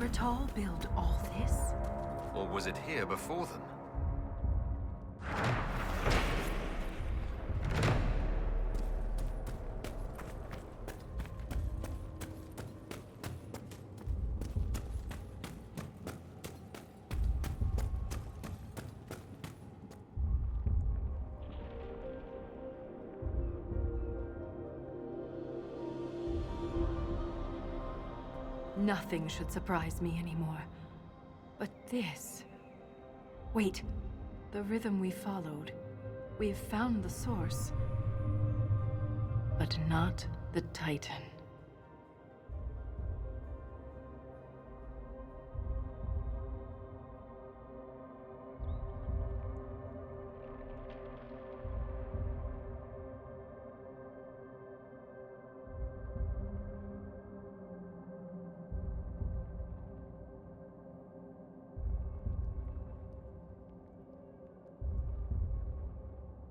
Neanderthal build all this? Or was it here before them? Nothing should surprise me anymore. But this... Wait. The rhythm we followed. We have found the source. But not the Titan.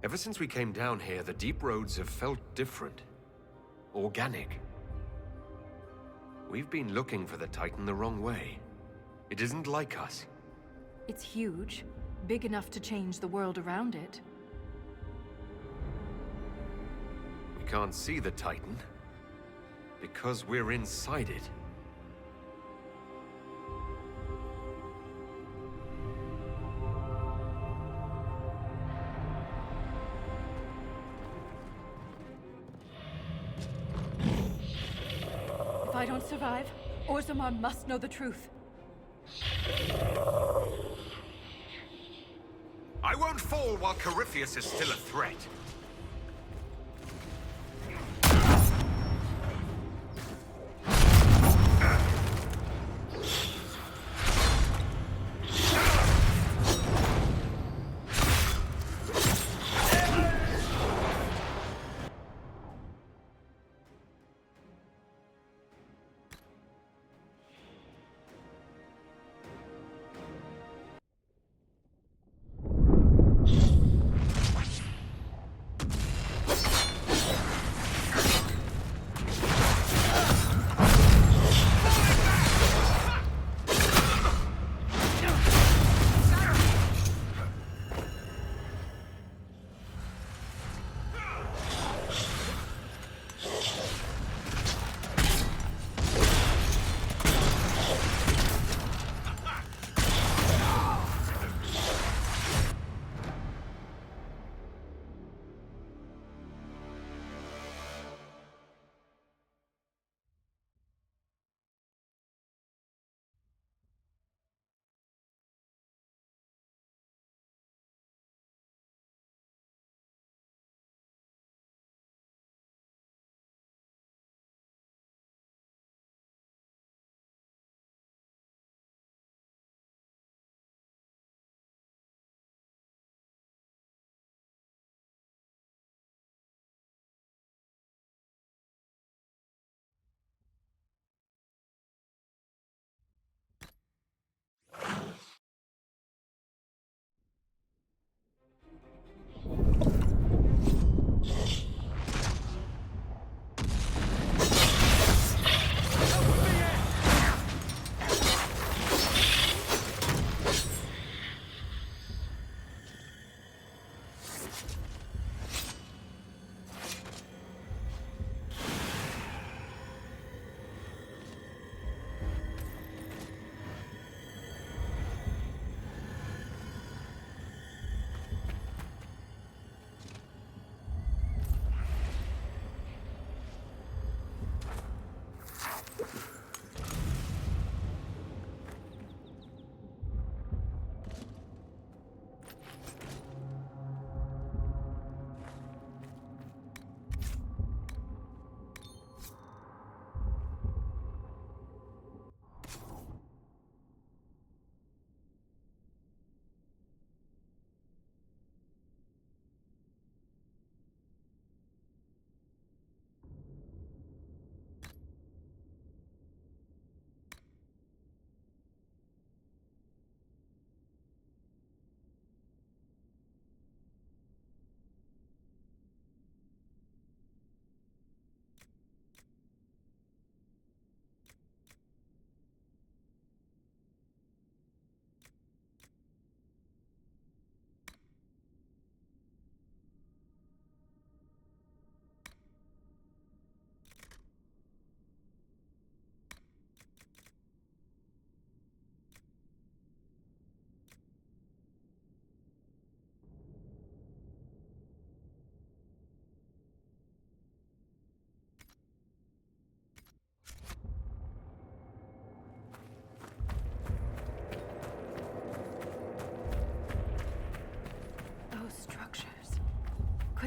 Ever since we came down here, the deep roads have felt different. Organic. We've been looking for the Titan the wrong way. It isn't like us. It's huge. Big enough to change the world around it. We can't see the Titan. Because we're inside it. If I don't survive, Orzammar must know the truth. I won't fall while Corypheus is still a threat.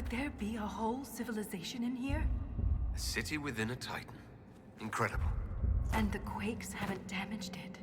Could there be a whole civilization in here? A city within a titan. Incredible. And the quakes haven't damaged it.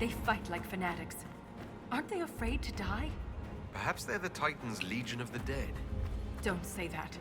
They fight like fanatics. Aren't they afraid to die? Perhaps they're the Titans' Legion of the Dead. Don't say that.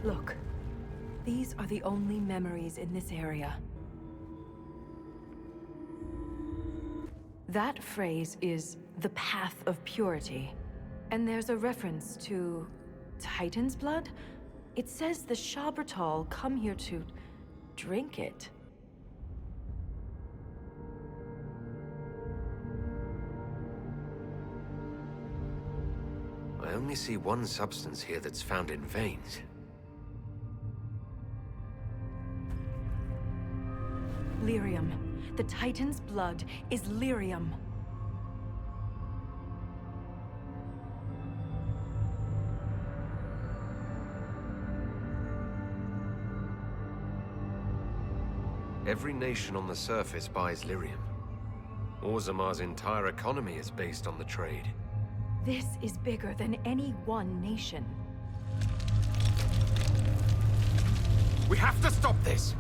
Look, these are the only memories in this area. That phrase is the path of purity. And there's a reference to Titan's blood? It says the Shabratal come here to drink it. I only see one substance here that's found in veins. Lyrium. The Titan's blood is lyrium. Every nation on the surface buys lyrium. Orzamar's entire economy is based on the trade. This is bigger than any one nation. We have to stop this!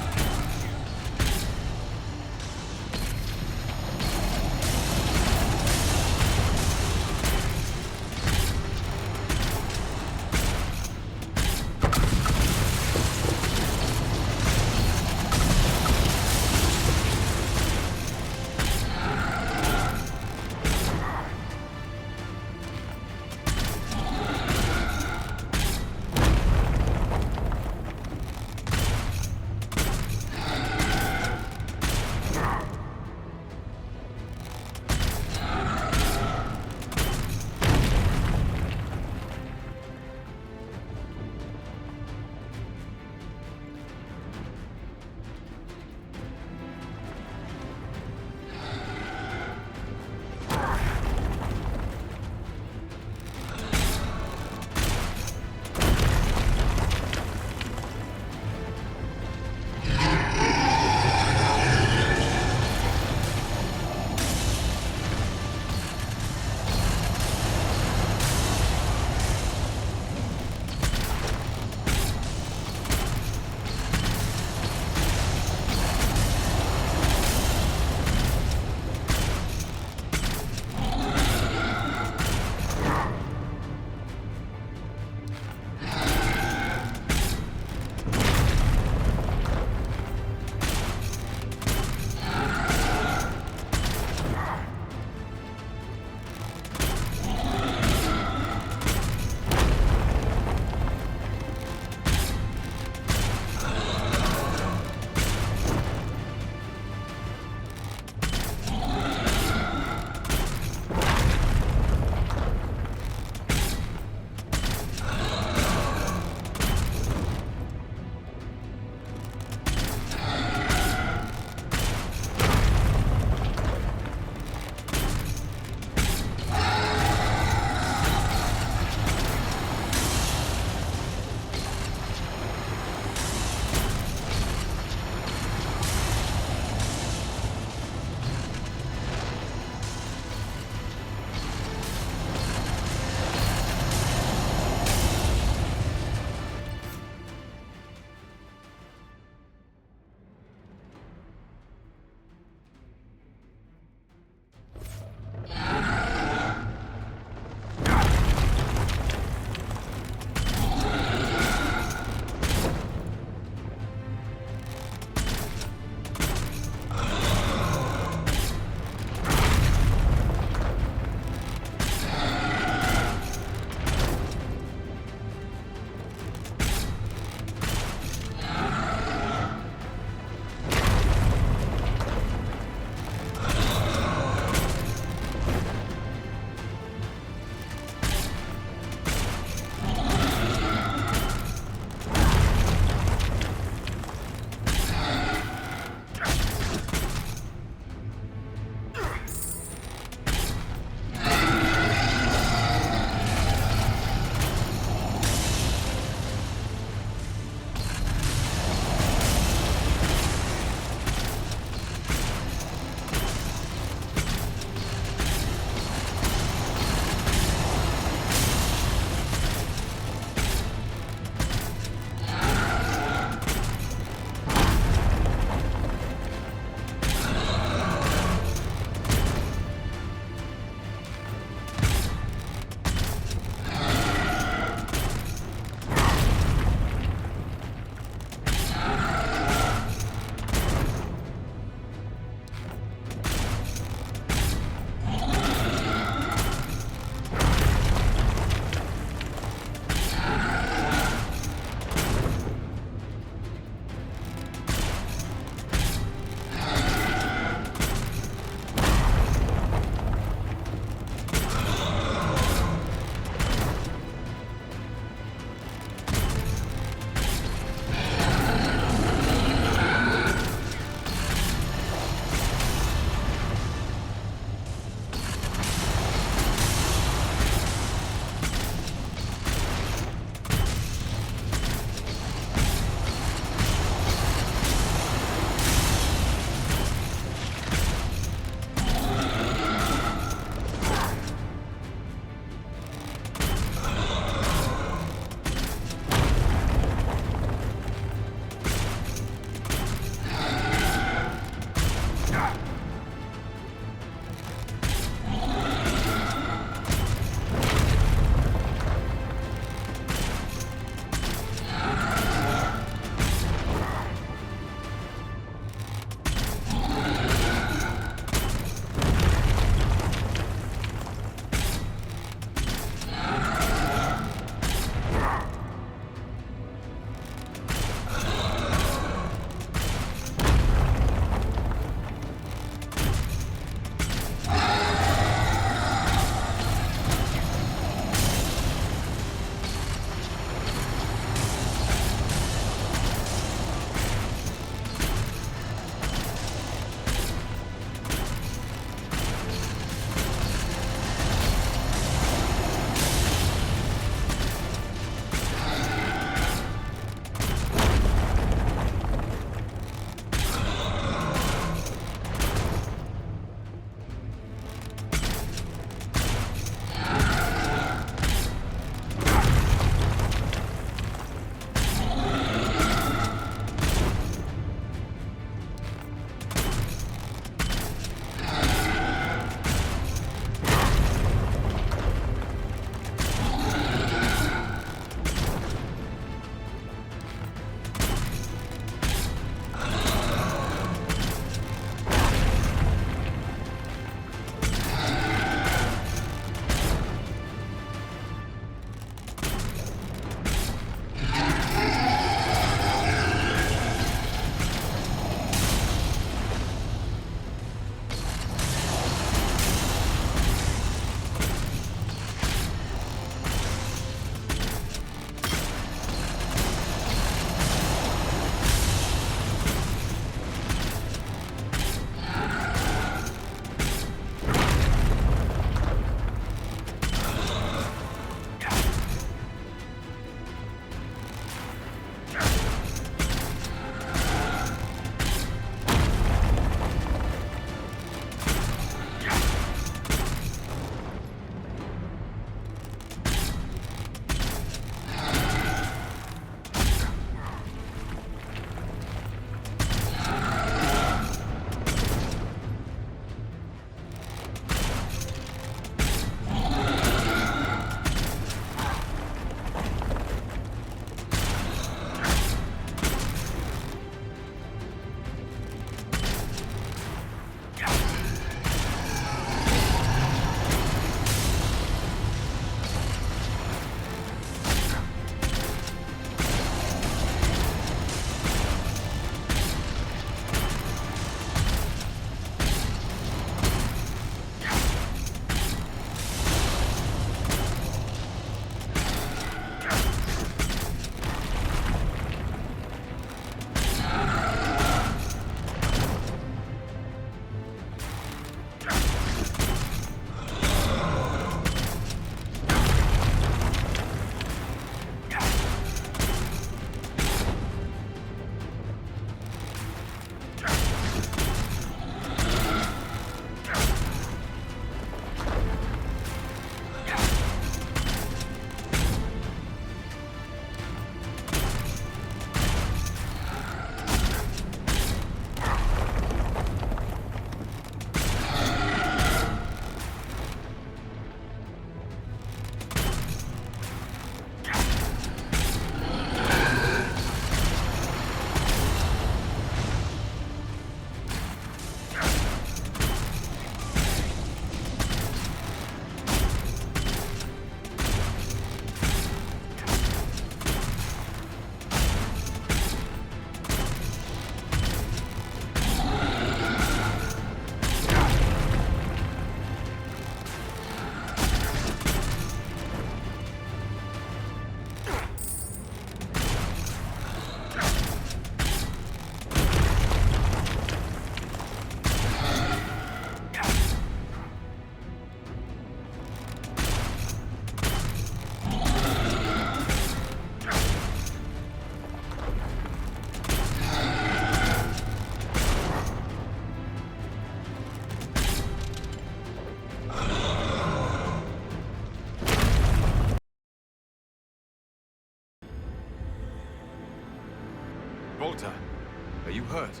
Are you hurt?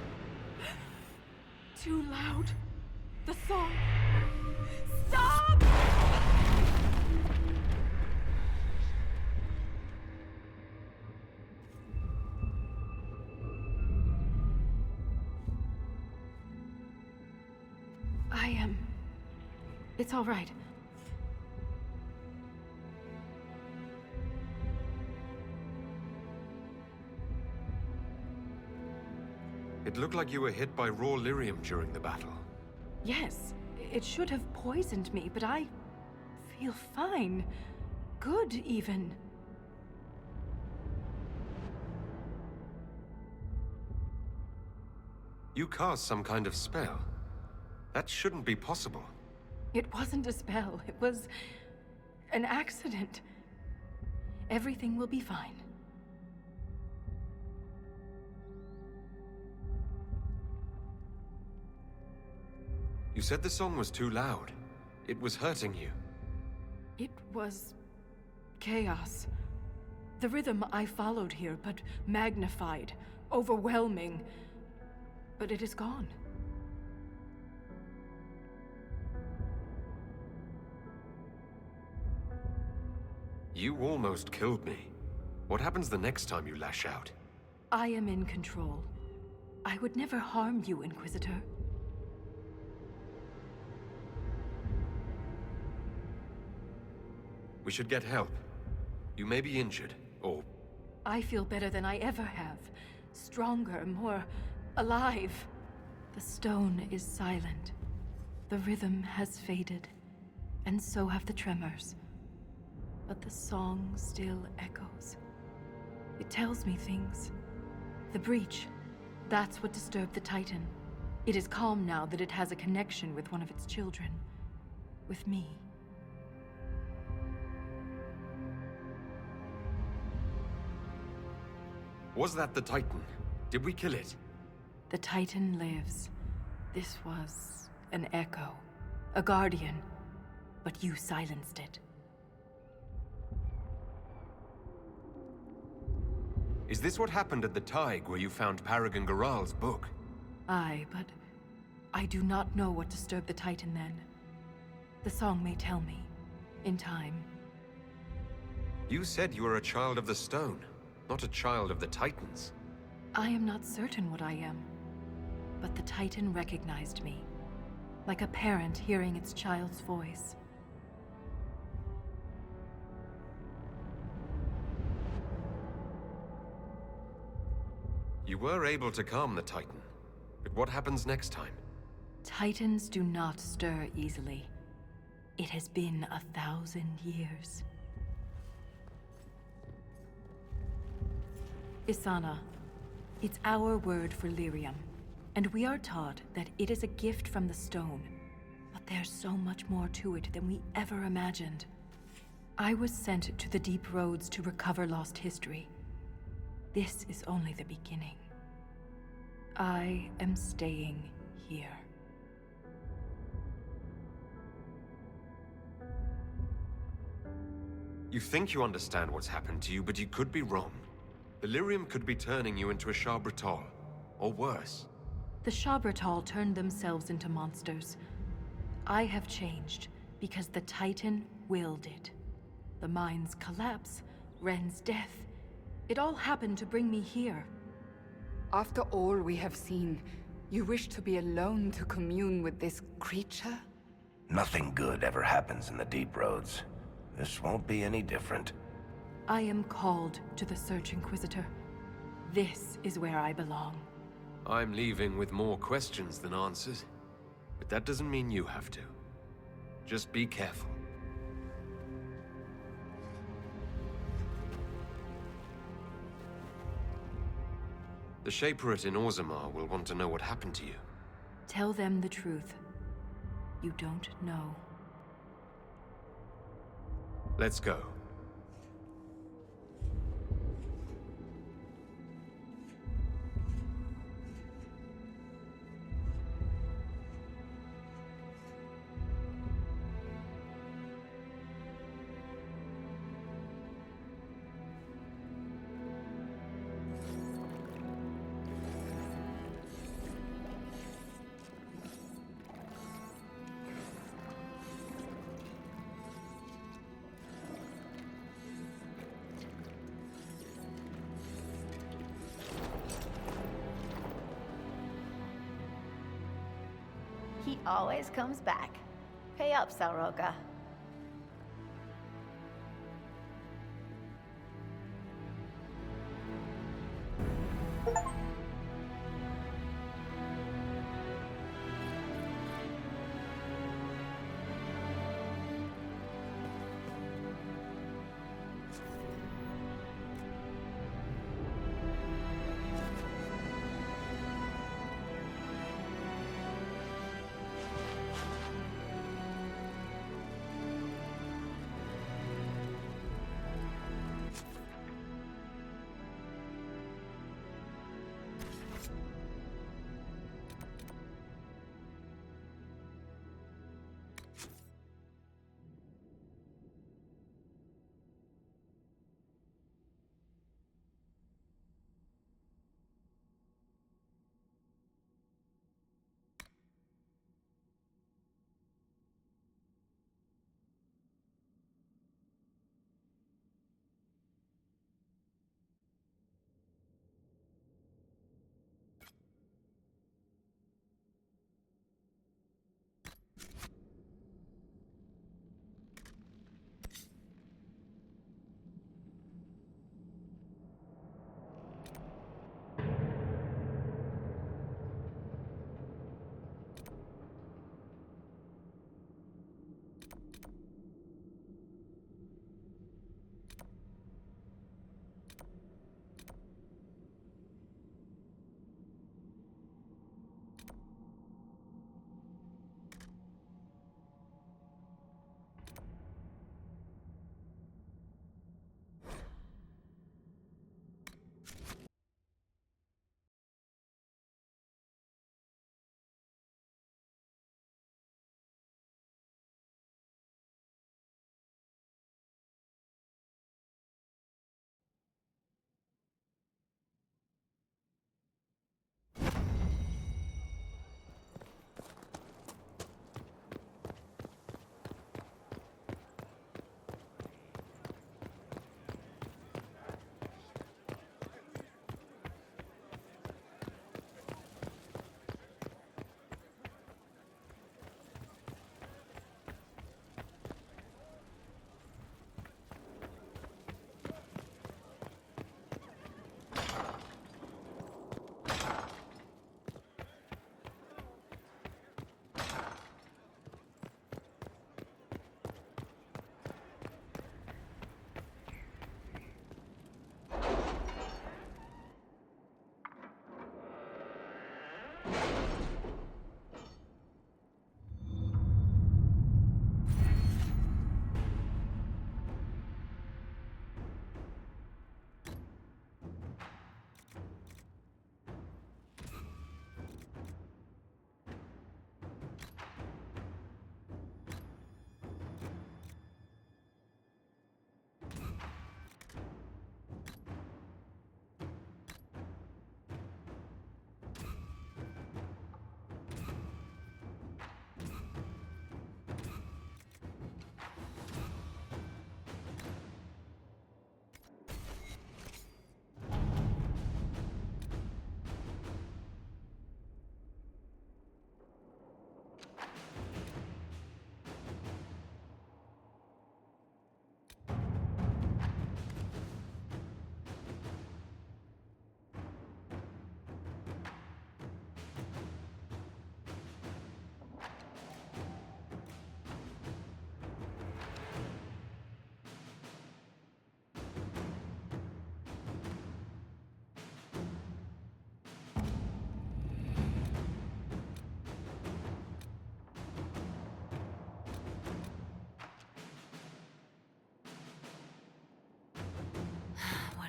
Too loud. The song. Stop! It's all right. It looked like you were hit by raw lyrium during the battle. Yes, it should have poisoned me, but I feel fine. Good, even. You cast some kind of spell. That shouldn't be possible. It wasn't a spell. It was an accident. Everything will be fine. You said the song was too loud. It was hurting you. It was chaos. The rhythm I followed here, but magnified, overwhelming. But it is gone. You almost killed me. What happens the next time you lash out? I am in control. I would never harm you, Inquisitor. We should get help. You may be injured, or... I feel better than I ever have. Stronger, more alive. The stone is silent. The rhythm has faded, and so have the tremors. But the song still echoes. It tells me things. The breach, that's what disturbed the Titan. It is calm now that it has a connection with one of its children. With me. Was that the Titan? Did we kill it? The Titan lives. This was an echo. A guardian. But you silenced it. Is this what happened at the Tig where you found Paragon Garal's book? Aye, but I do not know what disturbed the Titan then. The song may tell me. In time. You said you were a child of the stone, not a child of the Titans. I am not certain what I am. But the Titan recognized me. Like a parent hearing its child's voice. You were able to calm the Titan, but what happens next time? Titans do not stir easily. It has been 1,000 years. Isana. It's our word for lyrium, and we are taught that it is a gift from the stone. But there's so much more to it than we ever imagined. I was sent to the deep roads to recover lost history. This is only the beginning. I am staying here. You think you understand what's happened to you, but you could be wrong. The lyrium could be turning you into a Shabratol, or worse. The Shabratol turned themselves into monsters. I have changed because the Titan willed it. The mind's collapse, Ren's death. It all happened to bring me here. After all we have seen, you wish to be alone to commune with this creature? Nothing good ever happens in the deep roads. This won't be any different. I am called to the search, Inquisitor. This is where I belong. I'm leaving with more questions than answers, but that doesn't mean you have to. Just be careful. The Shaperate in Orzammar will want to know what happened to you. Tell them the truth. You don't know. Let's go. He always comes back. Pay up, Sauroka.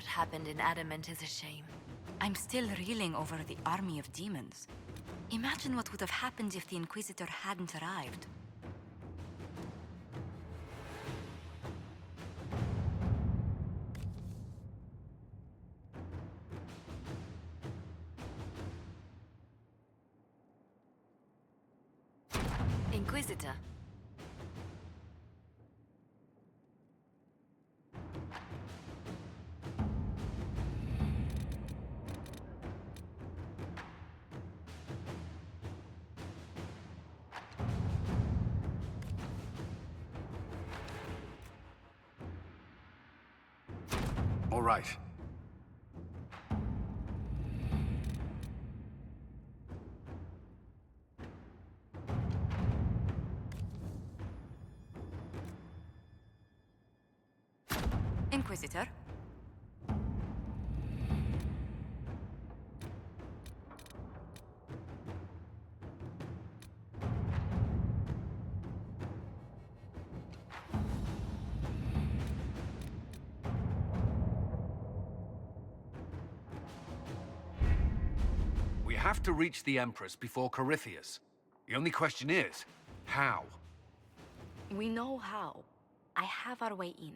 Happened in Adamant is a shame. I'm still reeling over the army of demons. Imagine what would have happened if the Inquisitor hadn't arrived. Inquisitor. All right. Inquisitor? We have to reach the Empress before Corypheus. The only question is, how? We know how. I have our way in.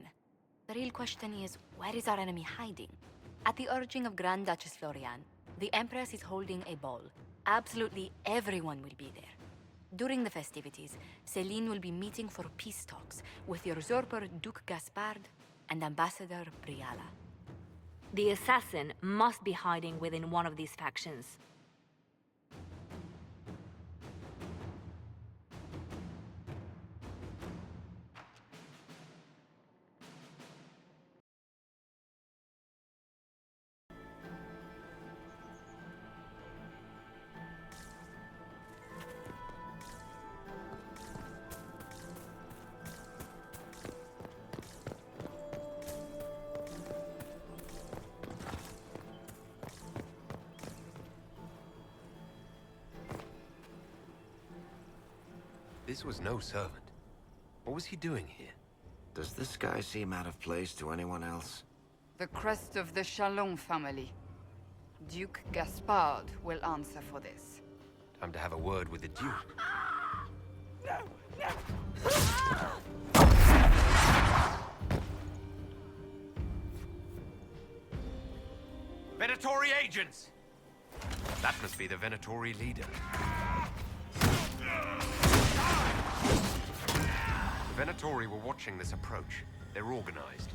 The real question is, where is our enemy hiding? At the urging of Grand Duchess Florian, the Empress is holding a ball. Absolutely everyone will be there. During the festivities, Celine will be meeting for peace talks with the usurper Duke Gaspard and Ambassador Briala. The assassin must be hiding within one of these factions. This was no servant. What was he doing here? Does this guy seem out of place to anyone else? The crest of the Chalon family. Duke Gaspard will answer for this. Time to have a word with the Duke. Venatori agents! That must be the Venatori leader. The Venatori were watching this approach. They're organized.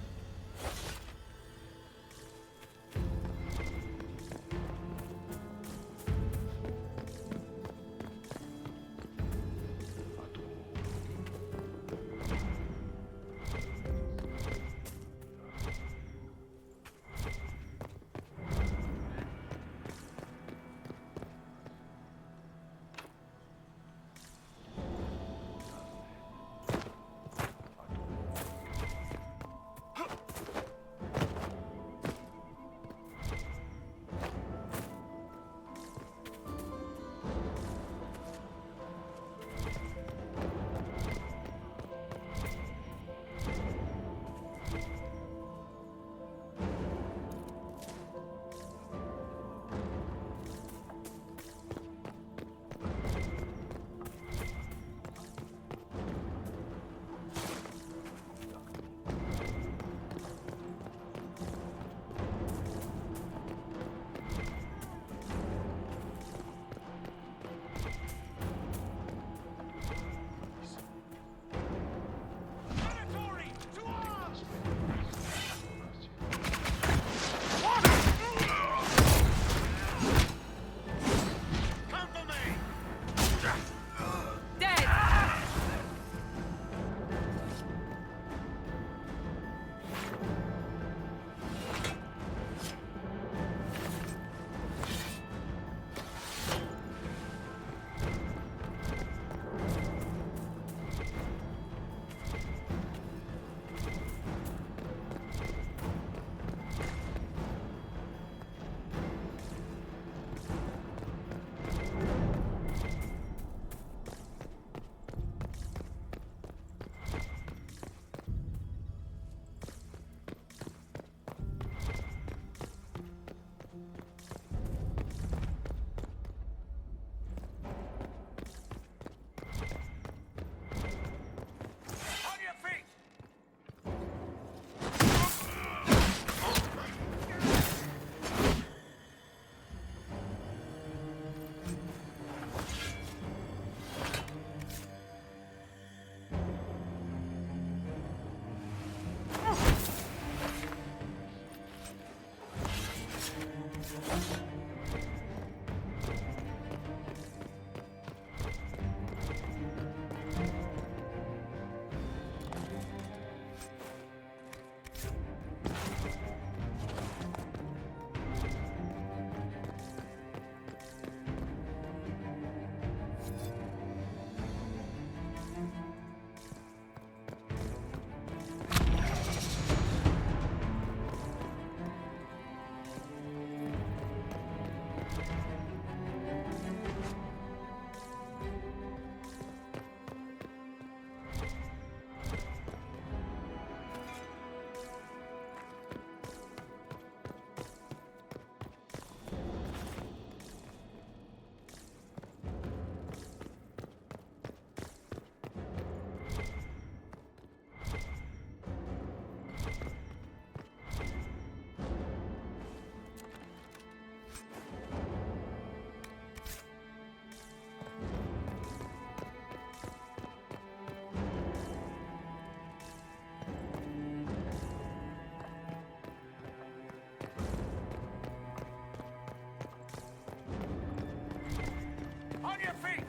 On your feet!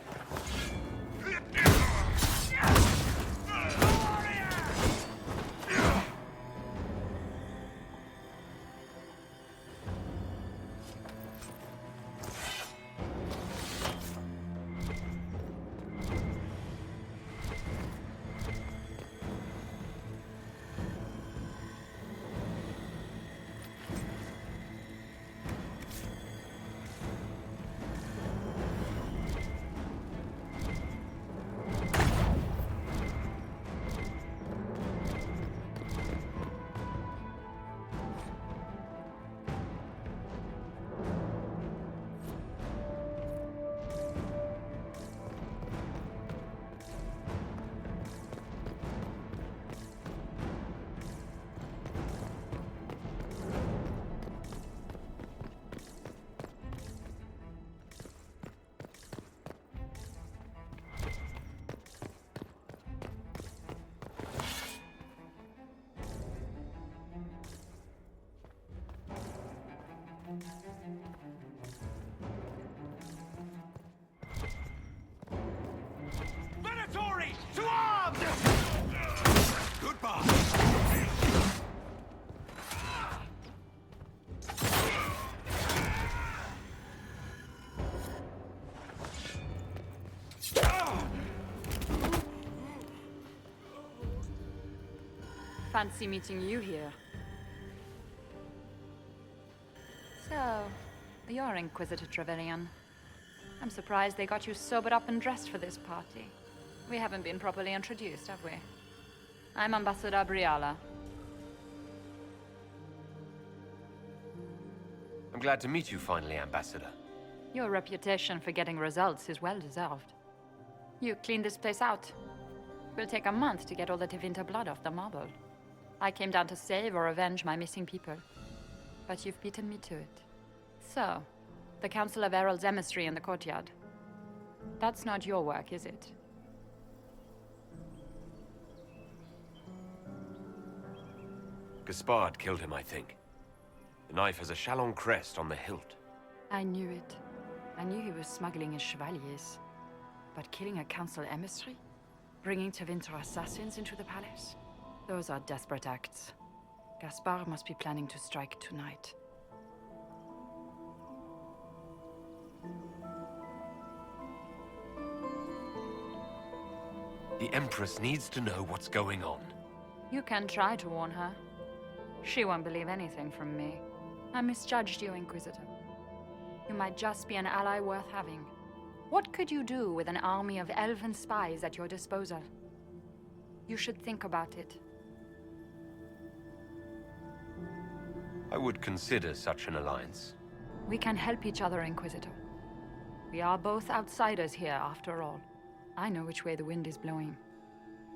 Venatori! To arms! Goodbye! Fancy meeting you here. So, you're Inquisitor Trevelyan. I'm surprised they got you sobered up and dressed for this party. We haven't been properly introduced, have we? I'm Ambassador Briala. I'm glad to meet you finally, Ambassador. Your reputation for getting results is well deserved. You cleaned this place out. Will take a month to get all the Tevinter blood off the marble. I came down to save or avenge my missing people. But you've beaten me to it. So, the Council of Herald's emissary in the courtyard. That's not your work, is it? Gaspard killed him, I think. The knife has a Chalon crest on the hilt. I knew it. I knew he was smuggling his chevaliers. But killing a council emissary? Bringing Tevinter assassins into the palace? Those are desperate acts. Gaspard must be planning to strike tonight. The Empress needs to know what's going on. You can try to warn her. She won't believe anything from me. I misjudged you, Inquisitor. You might just be an ally worth having. What could you do with an army of elven spies at your disposal? You should think about it. I would consider such an alliance. We can help each other, Inquisitor. We are both outsiders here, after all. I know which way the wind is blowing.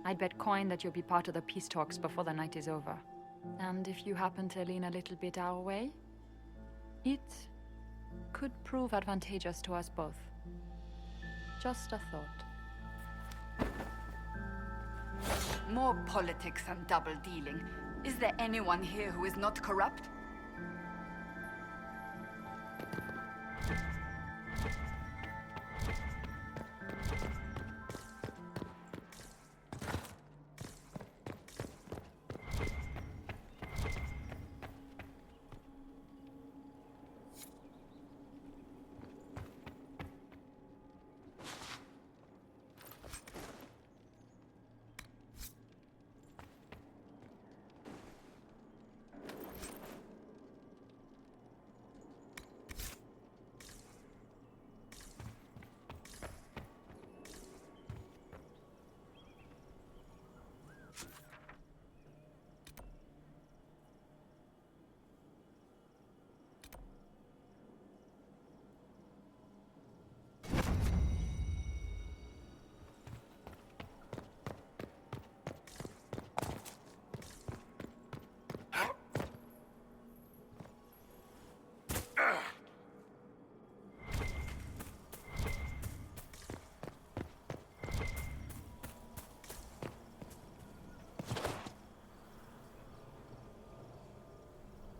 I'd bet coin that you'll be part of the peace talks before the night is over. And if you happen to lean a little bit our way, it could prove advantageous to us both. Just a thought. More politics and double-dealing. Is there anyone here who is not corrupt?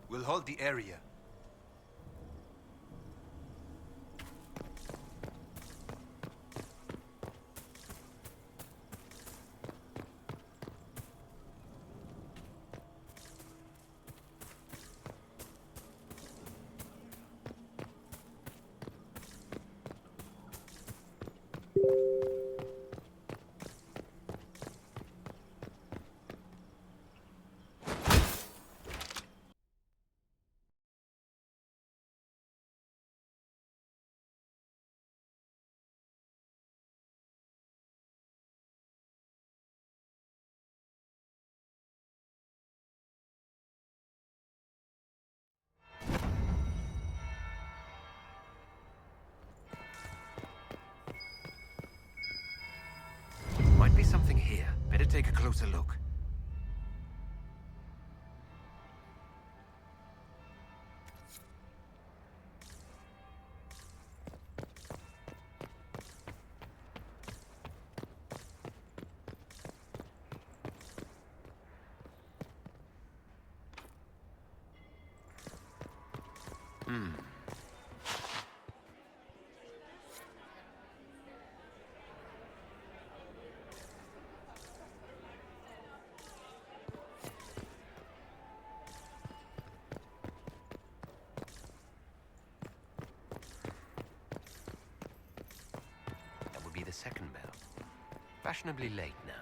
We'll hold the area. take a closer look. That would be the second bell. Fashionably late now.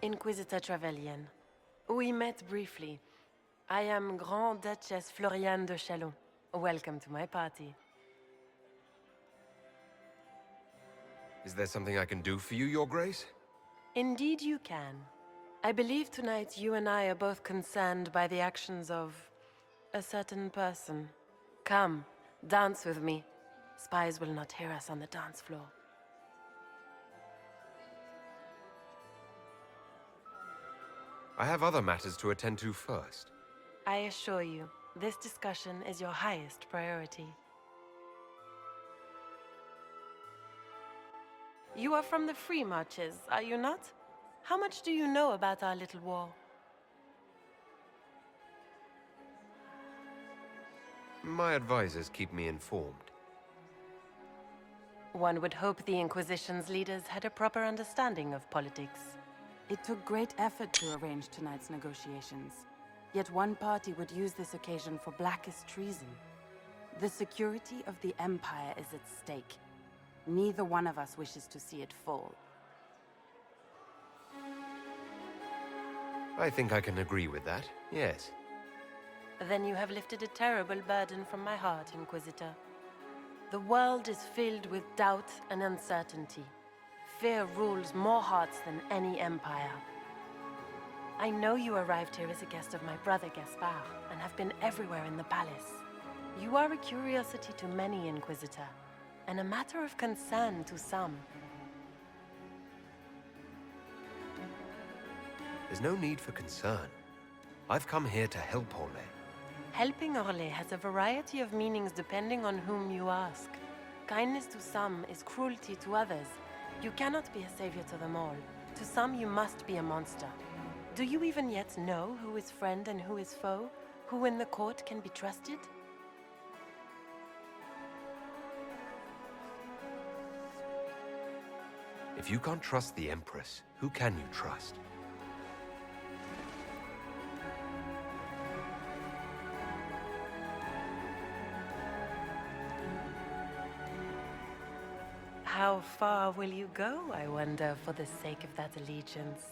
Inquisitor Trevelyan. We met briefly. I am Grand Duchess Floriane de Chalon. Welcome to my party. Is there something I can do for you, Your Grace? Indeed you can. I believe tonight you and I are both concerned by the actions of a certain person. Come, dance with me. Spies will not hear us on the dance floor. I have other matters to attend to first. I assure you, this discussion is your highest priority. You are from the Free Marches, are you not? How much do you know about our little war? My advisors keep me informed. One would hope the Inquisition's leaders had a proper understanding of politics. It took great effort to arrange tonight's negotiations. Yet one party would use this occasion for blackest treason. The security of the Empire is at stake. Neither one of us wishes to see it fall. I think I can agree with that, yes. Then you have lifted a terrible burden from my heart, Inquisitor. The world is filled with doubt and uncertainty. Fear rules more hearts than any empire. I know you arrived here as a guest of my brother Gaspard, and have been everywhere in the palace. You are a curiosity to many, Inquisitor, and a matter of concern to some. There's no need for concern. I've come here to help Orle. Helping Orle has a variety of meanings depending on whom you ask. Kindness to some is cruelty to others. You cannot be a savior to them all. To some, you must be a monster. Do you even yet know who is friend and who is foe? Who in the court can be trusted? If you can't trust the Empress, who can you trust? How far will you go, I wonder, for the sake of that allegiance?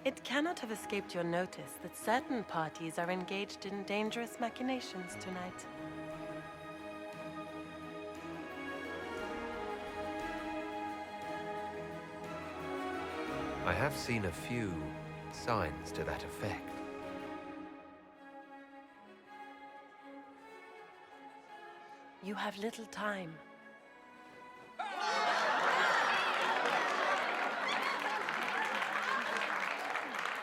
It cannot have escaped your notice that certain parties are engaged in dangerous machinations tonight. I have seen a few signs to that effect. You have little time.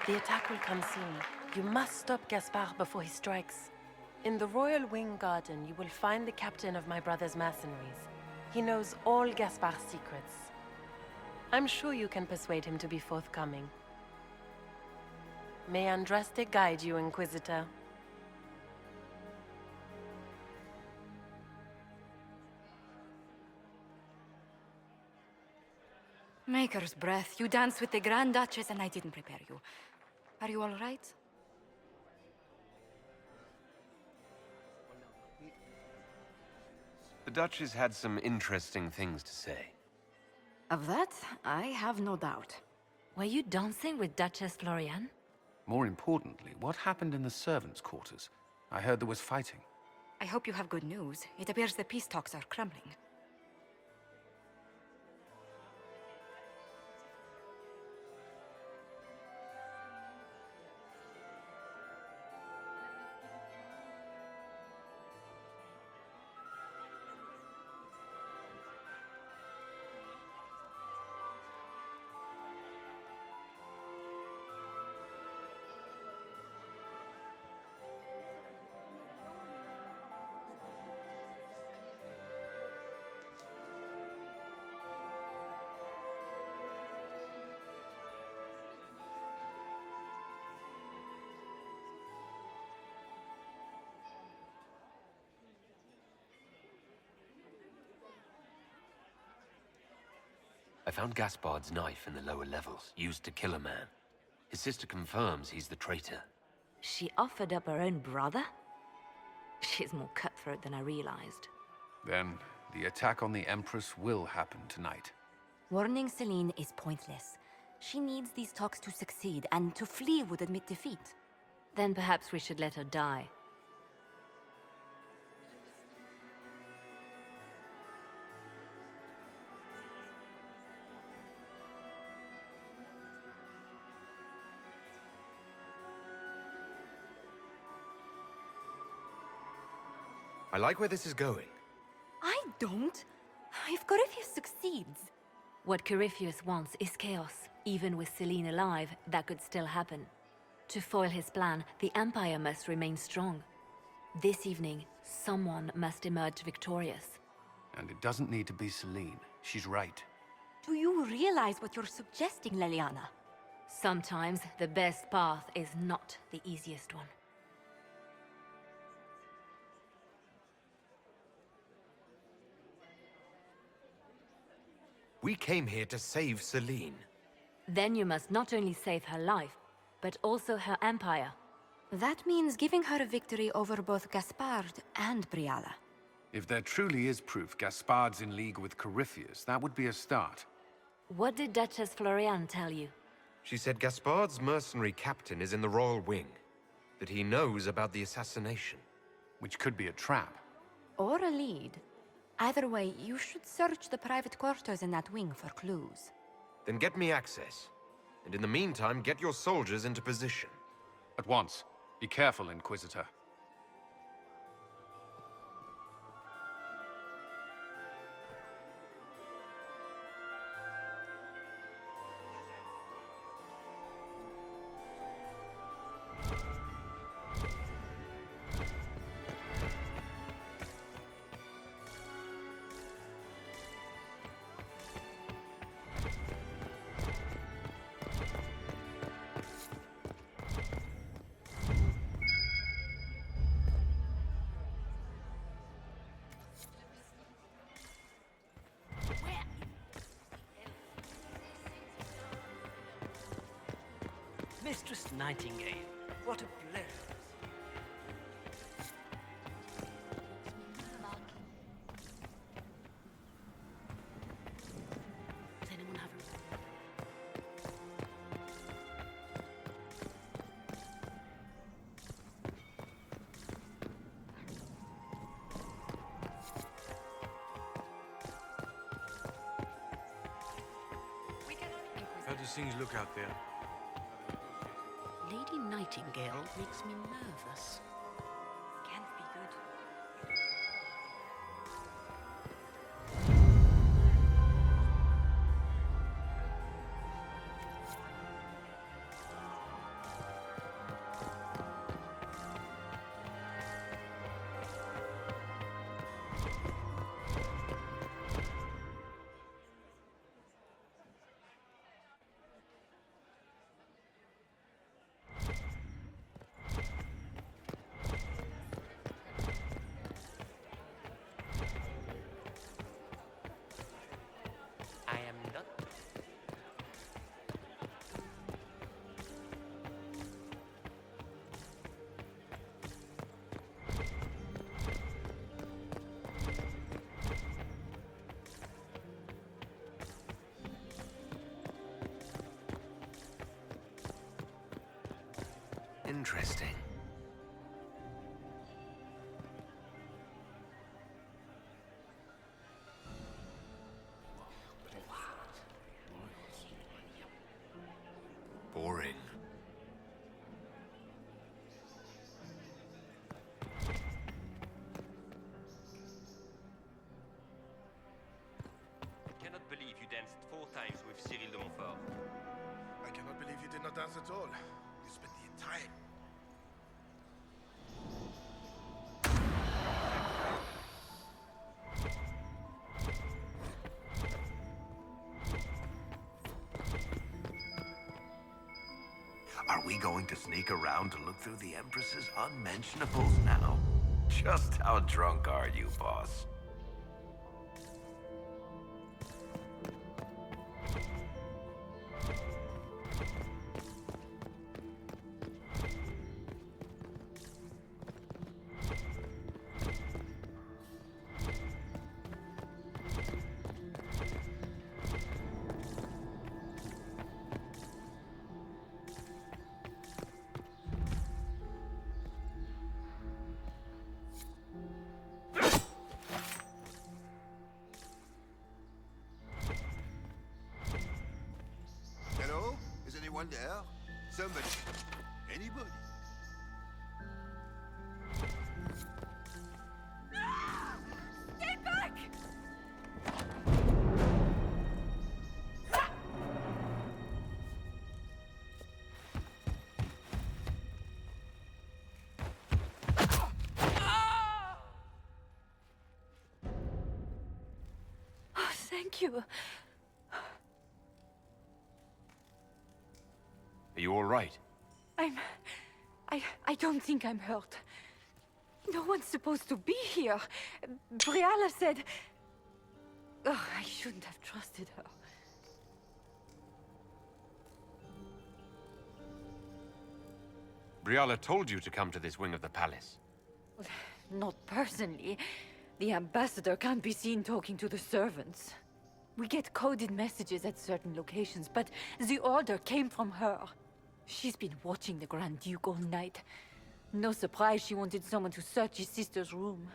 The attack will come soon. You must stop Gaspard before he strikes. In the Royal Wing Garden, you will find the captain of my brother's mercenaries. He knows all Gaspard's secrets. I'm sure you can persuade him to be forthcoming. May Andraste guide you, Inquisitor. Maker's breath. You danced with the Grand Duchess and I didn't prepare you. Are you all right? The Duchess had some interesting things to say. Of that, I have no doubt. Were you dancing with Duchess Floriane? More importantly, what happened in the servants' quarters? I heard there was fighting. I hope you have good news. It appears the peace talks are crumbling. I found Gaspard's knife in the lower levels, used to kill a man. His sister confirms he's the traitor. She offered up her own brother? She's more cutthroat than I realized. Then, the attack on the Empress will happen tonight. Warning Celine is pointless. She needs these talks to succeed, and to flee would admit defeat. Then perhaps we should let her die. I like where this is going. I don't. If Corypheus succeeds... What Corypheus wants is chaos. Even with Celine alive, that could still happen. To foil his plan, the Empire must remain strong. This evening, someone must emerge victorious. And it doesn't need to be Celine. She's right. Do you realize what you're suggesting, Leliana? Sometimes the best path is not the easiest one. We came here to save Celine. Then you must not only save her life, but also her empire. That means giving her a victory over both Gaspard and Briala. If there truly is proof Gaspard's in league with Corypheus, that would be a start. What did Duchess Florian tell you? She said Gaspard's mercenary captain is in the royal wing, that he knows about the assassination. Which could be a trap. Or a lead. Either way, you should search the private quarters in that wing for clues. Then get me access. And in the meantime, get your soldiers into position. At once. Be careful, Inquisitor. Mistress Nightingale, what a pleasure. Does anyone have How does things look out there? Lady Nightingale makes me nervous. Can't be good. I am not. Interesting. times with Cyril de Montfort. I cannot believe you did not dance at all. You spent the entire... Are we going to sneak around to look through the Empress's unmentionables now? Just how drunk are you, boss? Hello? Is anyone there? Somebody. Anybody? Stay back! Oh, thank you. Are you all right? I don't think I'm hurt. No one's supposed to be here. Briala said... Oh, I shouldn't have trusted her. Briala told you to come to this wing of the palace. Not personally. The ambassador can't be seen talking to the servants. We get coded messages at certain locations, but the order came from her. She's been watching the Grand Duke all night. No surprise she wanted someone to search his sister's room.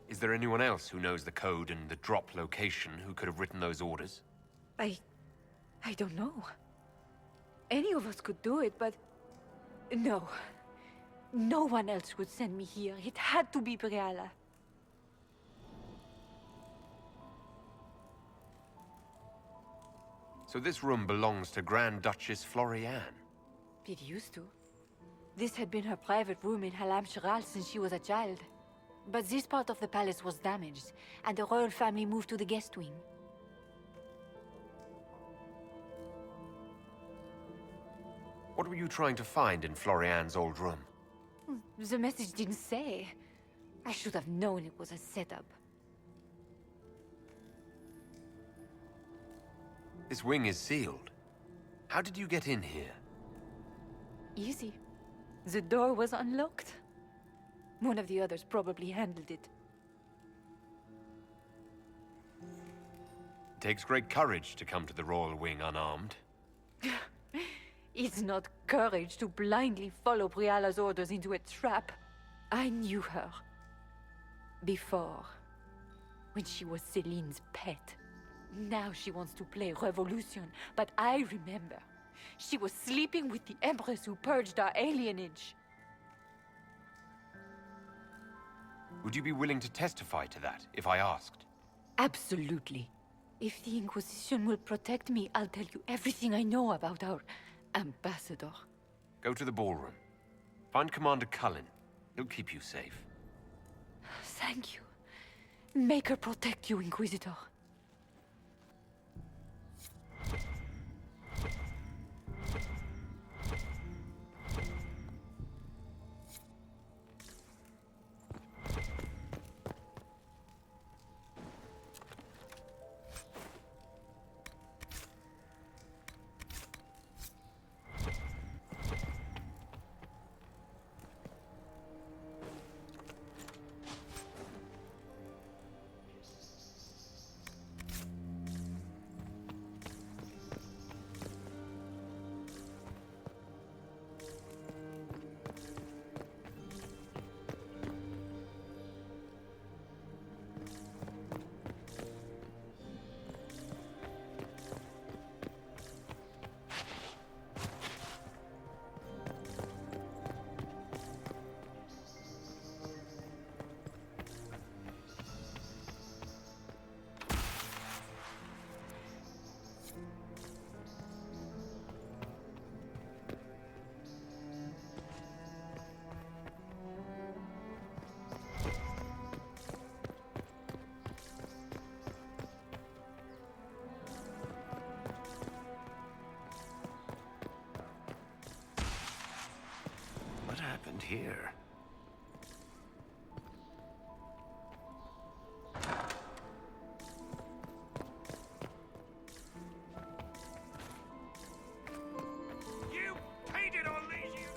Is there anyone else who knows the code and the drop location who could have written those orders? I don't know. Any of us could do it, but... No. No one else would send me here. It had to be Briala. So this room belongs to Grand Duchess Floriane? It used to. This had been her private room in Halam Shiral since she was a child. But this part of the palace was damaged, and the royal family moved to the guest wing. What were you trying to find in Floriane's old room? The message didn't say. I should have known it was a setup. This wing is sealed. How did you get in here? Easy. The door was unlocked. One of the others probably handled it. It takes great courage to come to the royal wing unarmed. It's not courage to blindly follow Briala's orders into a trap. I knew her. Before. When she was Celine's pet. Now she wants to play revolution, but I remember. She was sleeping with the Empress who purged our alienage. Would you be willing to testify to that, if I asked? Absolutely. If the Inquisition will protect me, I'll tell you everything I know about our ambassador. Go to the ballroom. Find Commander Cullen. He'll keep you safe. Thank you. Make her protect you, Inquisitor. happened here? You painted on these, you...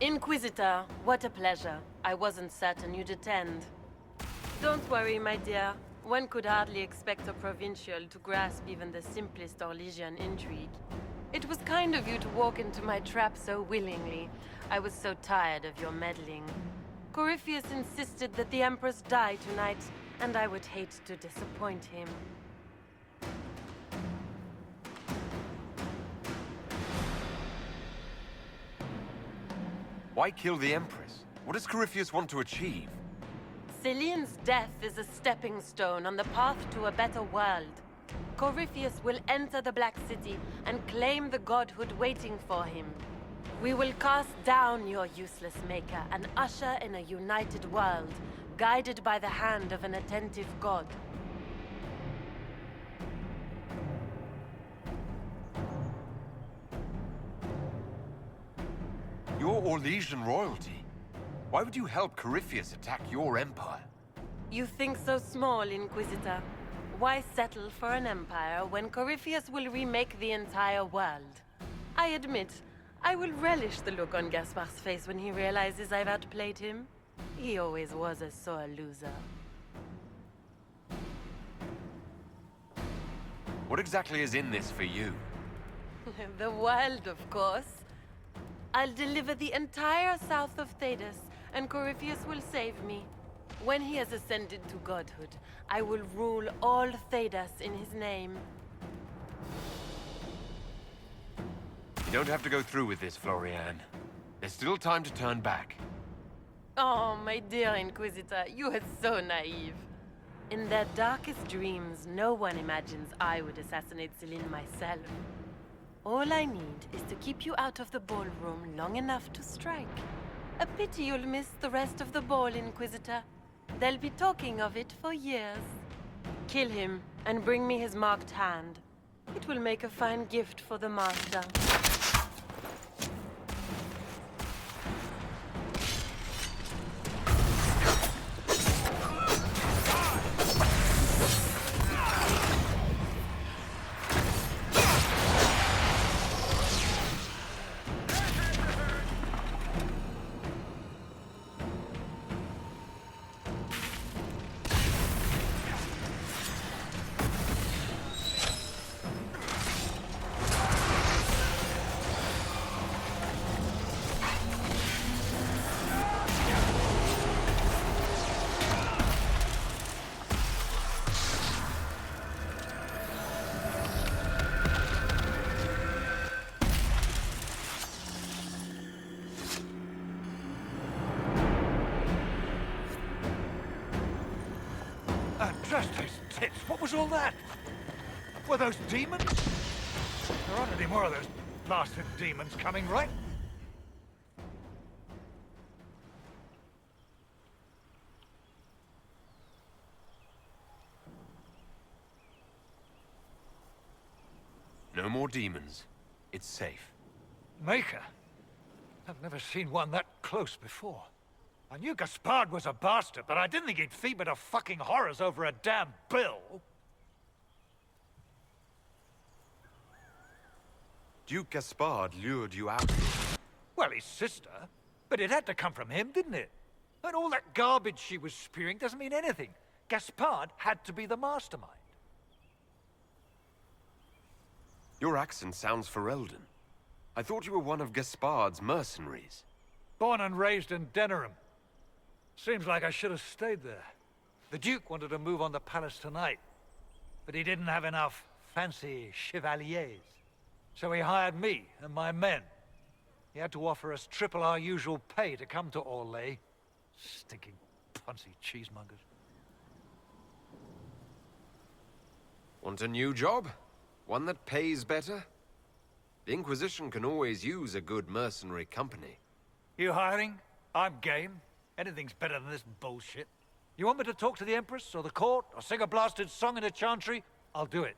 Inquisitor, what a pleasure. I wasn't certain you'd attend. Don't worry, my dear. One could hardly expect a provincial to grasp even the simplest Orlesian intrigue. It was kind of you to walk into my trap so willingly. I was so tired of your meddling. Corypheus insisted that the Empress die tonight, and I would hate to disappoint him. Why kill the Empress? What does Corypheus want to achieve? Celine's death is a stepping stone on the path to a better world. Corypheus will enter the Black City and claim the godhood waiting for him. We will cast down your useless maker and usher in a united world, guided by the hand of an attentive god. You're Orlesian royalty. Why would you help Corypheus attack your empire? You think so small, Inquisitor. Why settle for an empire when Corypheus will remake the entire world? I admit, I will relish the look on Gaspar's face when he realizes I've outplayed him. He always was a sore loser. What exactly is in this for you? The world, of course. I'll deliver the entire south of Thedas, and Corypheus will save me. When he has ascended to godhood, I will rule all Thedas in his name. You don't have to go through with this, Florian. There's still time to turn back. Oh, my dear Inquisitor, you are so naive. In their darkest dreams, no one imagines I would assassinate Celine myself. All I need is to keep you out of the ballroom long enough to strike. A pity you'll miss the rest of the ball, Inquisitor. They'll be talking of it for years. Kill him, and bring me his marked hand. It will make a fine gift for the Master. Thursday's tits, what was all that? Were those demons? There aren't any more of those blasted demons coming, right? No more demons. It's safe. Maker? I've never seen one that close before. I knew Gaspard was a bastard, but I didn't think he'd feed me to fucking horrors over a damn bill. Duke Gaspard lured you out. Well, his sister. But it had to come from him, didn't it? And all that garbage she was spewing doesn't mean anything. Gaspard had to be the mastermind. Your accent sounds Ferelden. I thought you were one of Gaspard's mercenaries. Born and raised in Denerim. Seems like I should have stayed there. The Duke wanted to move on the palace tonight, but he didn't have enough fancy chevaliers. So he hired me and my men. He had to offer us triple our usual pay to come to Orlais. Stinking punsy cheesemongers. Want a new job? One that pays better? The Inquisition can always use a good mercenary company. You hiring? I'm game. Anything's better than this bullshit. You want me to talk to the Empress or the court or sing a blasted song in a chantry? I'll do it.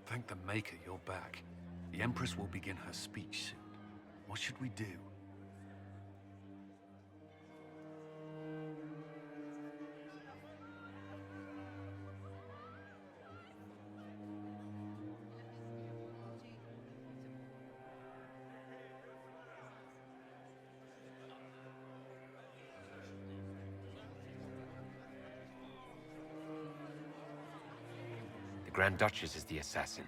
Thank the Maker you're back. The Empress will begin her speech soon. What should we do? The Grand Duchess is the assassin.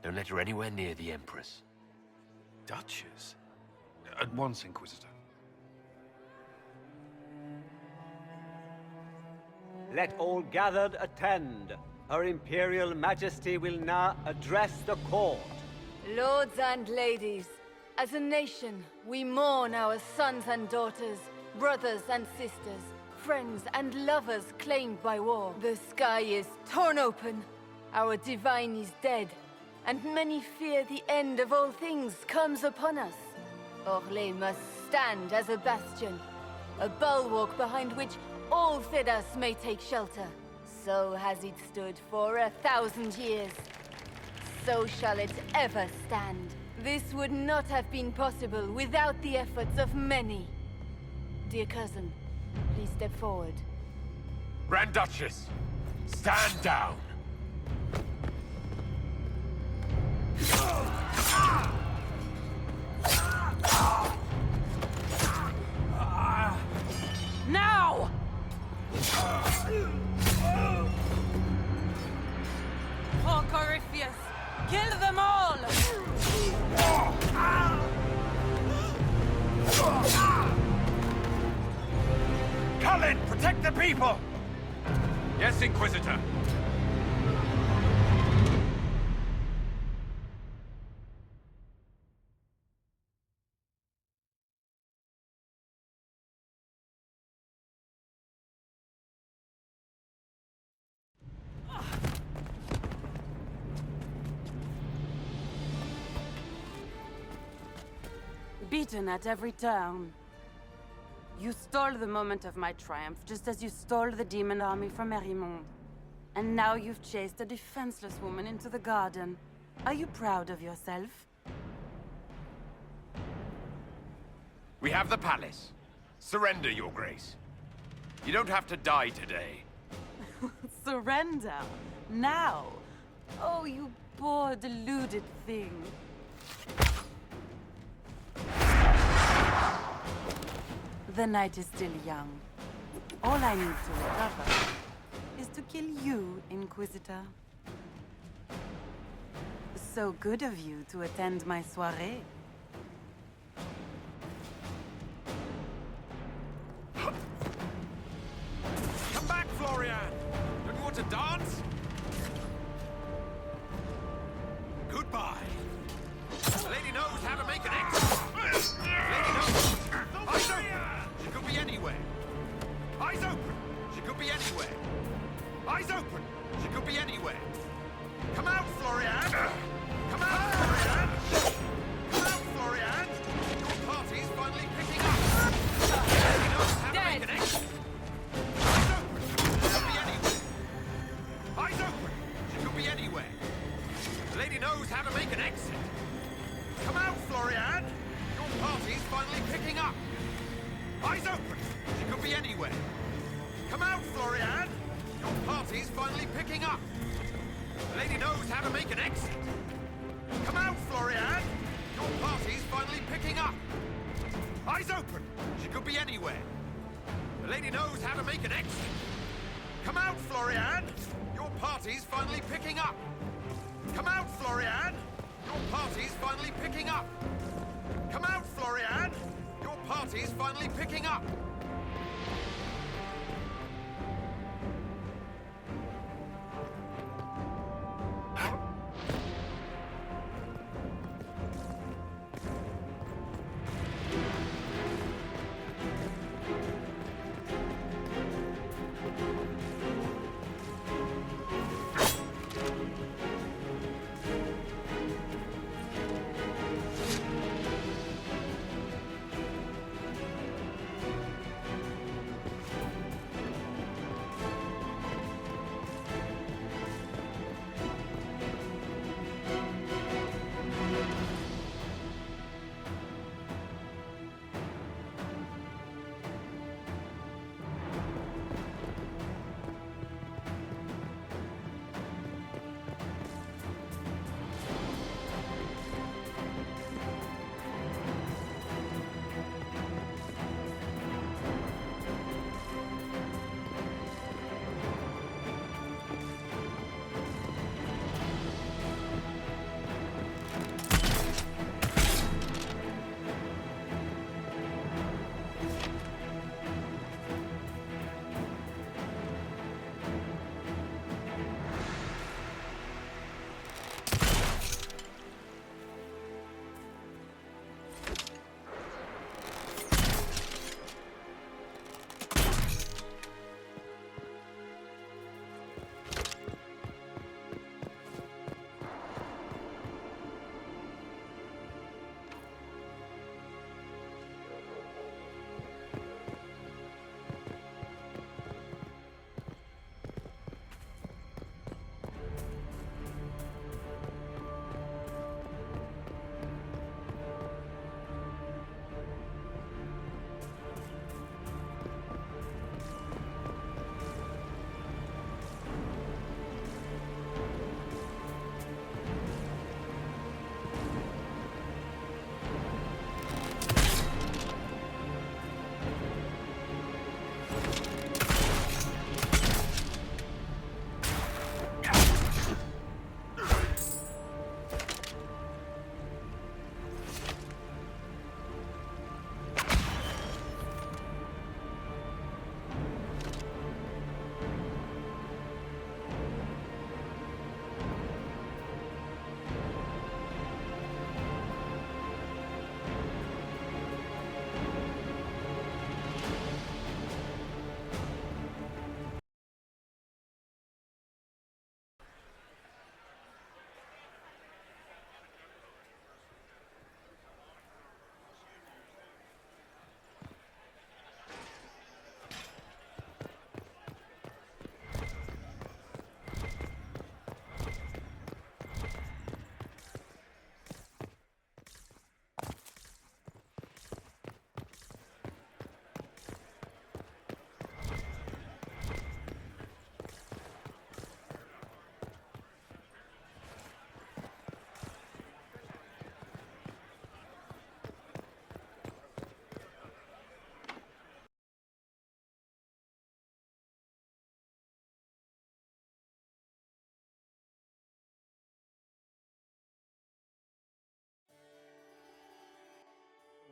Don't let her anywhere near the Empress. Duchess? At once, Inquisitor. Let all gathered attend. Her Imperial Majesty will now address the court. Lords and ladies, as a nation, we mourn our sons and daughters, brothers and sisters, friends and lovers claimed by war. The sky is torn open. Our divine is dead, and many fear the end of all things comes upon us. Orlais must stand as a bastion, a bulwark behind which all Thedas may take shelter. So has it stood for 1,000 years. So shall it ever stand. This would not have been possible without the efforts of many. Dear cousin, please step forward. Grand Duchess, stand down! Now! For Corypheus, kill them all! Cullen, protect the people! Yes, Inquisitor. Beaten at every turn. You stole the moment of my triumph, just as you stole the demon army from Merimond. And now you've chased a defenseless woman into the garden. Are you proud of yourself? We have the palace. Surrender, Your Grace. You don't have to die today. Surrender? Now? Oh, you poor, deluded thing. The night is still young. All I need to recover is to kill you, Inquisitor. So good of you to attend my soirée. Come back, Florian! Don't you want to dance? Goodbye. The lady knows how to make an exit. Lady knows. Eyes open. She could be anywhere. Eyes open. She could be anywhere. Eyes open. She could be anywhere. Come out, Florian. Come out, Florian. Come out, Florian. Your party's finally picking up. The lady knows how to make an exit. Eyes open. She could be anywhere. Eyes open. She could be anywhere. The lady knows how to make an exit. Come out, Florian! Your party's finally picking up! Eyes open! She could be anywhere! Come out, Florian! Your party's finally picking up! The lady knows how to make an exit! Come out, Florian! Your party's finally picking up! Eyes open! She could be anywhere! The lady knows how to make an exit! Come out, Florian! Your party's finally picking up! Come out, Florian! Your party's finally picking up! Come out, Florian! Your party's finally picking up!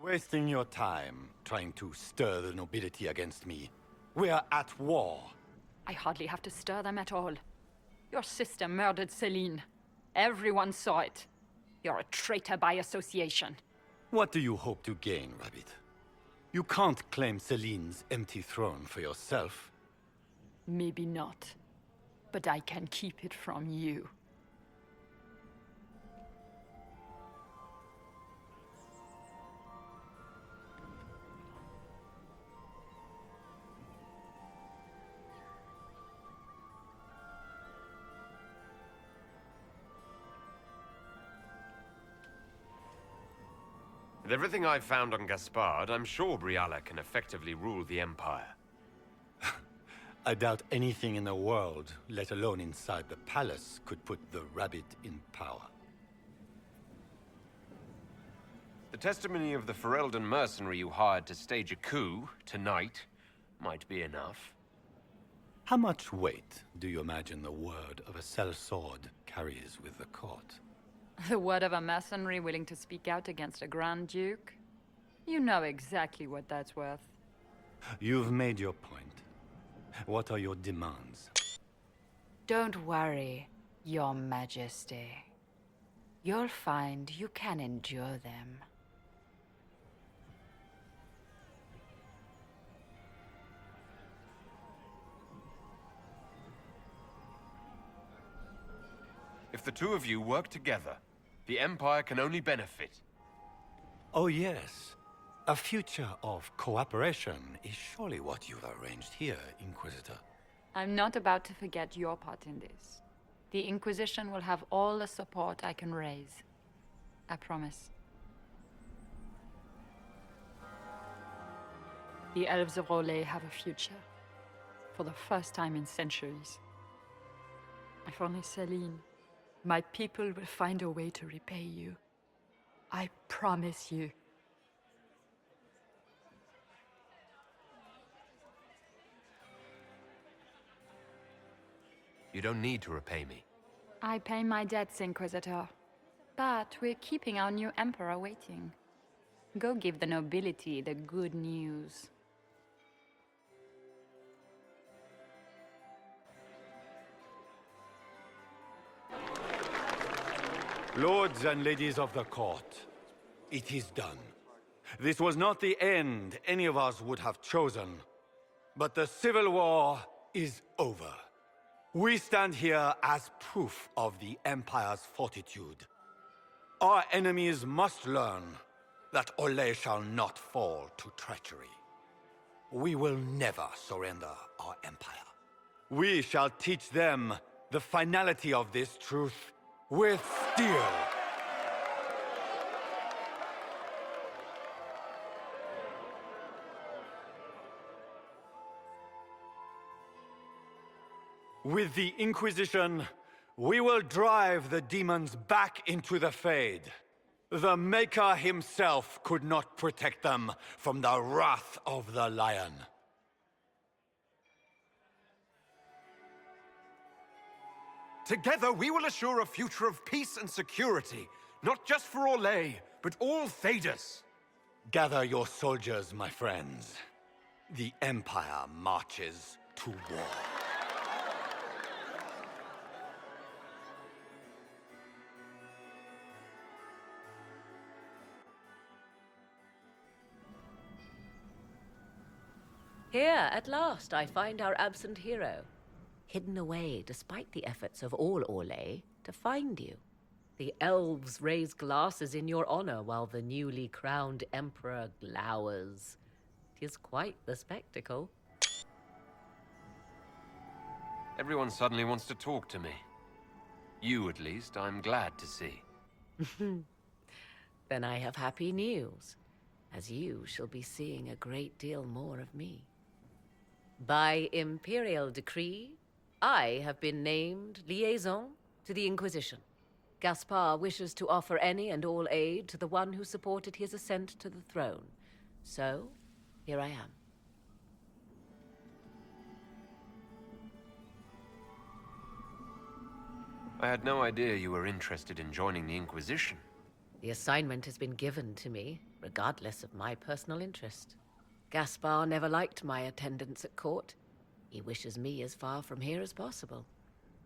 Wasting your time trying to stir the nobility against me. We are at war. I hardly have to stir them at all. Your sister murdered Celine. Everyone saw it. You're a traitor by association. What do you hope to gain, Rabbit? You can't claim Celine's empty throne for yourself. Maybe not. But I can keep it from you. With everything I've found on Gaspard, I'm sure Briala can effectively rule the Empire. I doubt anything in the world, let alone inside the palace, could put the Rabbit in power. The testimony of the Ferelden mercenary you hired to stage a coup tonight might be enough. How much weight do you imagine the word of a sellsword carries with the court? The word of a mercenary willing to speak out against a Grand Duke? You know exactly what that's worth. You've made your point. What are your demands? Don't worry, Your Majesty. You'll find you can endure them. If the two of you work together, the Empire can only benefit. Oh yes. A future of cooperation is surely what you've arranged here, Inquisitor. I'm not about to forget your part in this. The Inquisition will have all the support I can raise. I promise. The Elves of Rolais have a future. For the first time in centuries. If only Celine, my people will find a way to repay you. I promise you. You don't need to repay me. I pay my debts, Inquisitor. But we're keeping our new Emperor waiting. Go give the nobility the good news. Lords and ladies of the court, it is done. This was not the end any of us would have chosen. But the civil war is over. We stand here as proof of the Empire's fortitude. Our enemies must learn that Olay shall not fall to treachery. We will never surrender our Empire. We shall teach them the finality of this truth with steel. With the Inquisition, we will drive the demons back into the Fade. The Maker himself could not protect them from the wrath of the Lion. Together, we will assure a future of peace and security, not just for Orlais, but all Thedas. Gather your soldiers, my friends. The Empire marches to war. Here, at last, I find our absent hero. Hidden away, despite the efforts of all Orlais, to find you. The elves raise glasses in your honor while the newly crowned emperor glowers. 'Tis quite the spectacle. Everyone suddenly wants to talk to me. You, at least, I'm glad to see. Then I have happy news, as you shall be seeing a great deal more of me. By imperial decree, I have been named liaison to the Inquisition. Gaspard wishes to offer any and all aid to the one who supported his ascent to the throne. So, here I am. I had no idea you were interested in joining the Inquisition. The assignment has been given to me, regardless of my personal interest. Gaspar never liked my attendance at court. He wishes me as far from here as possible.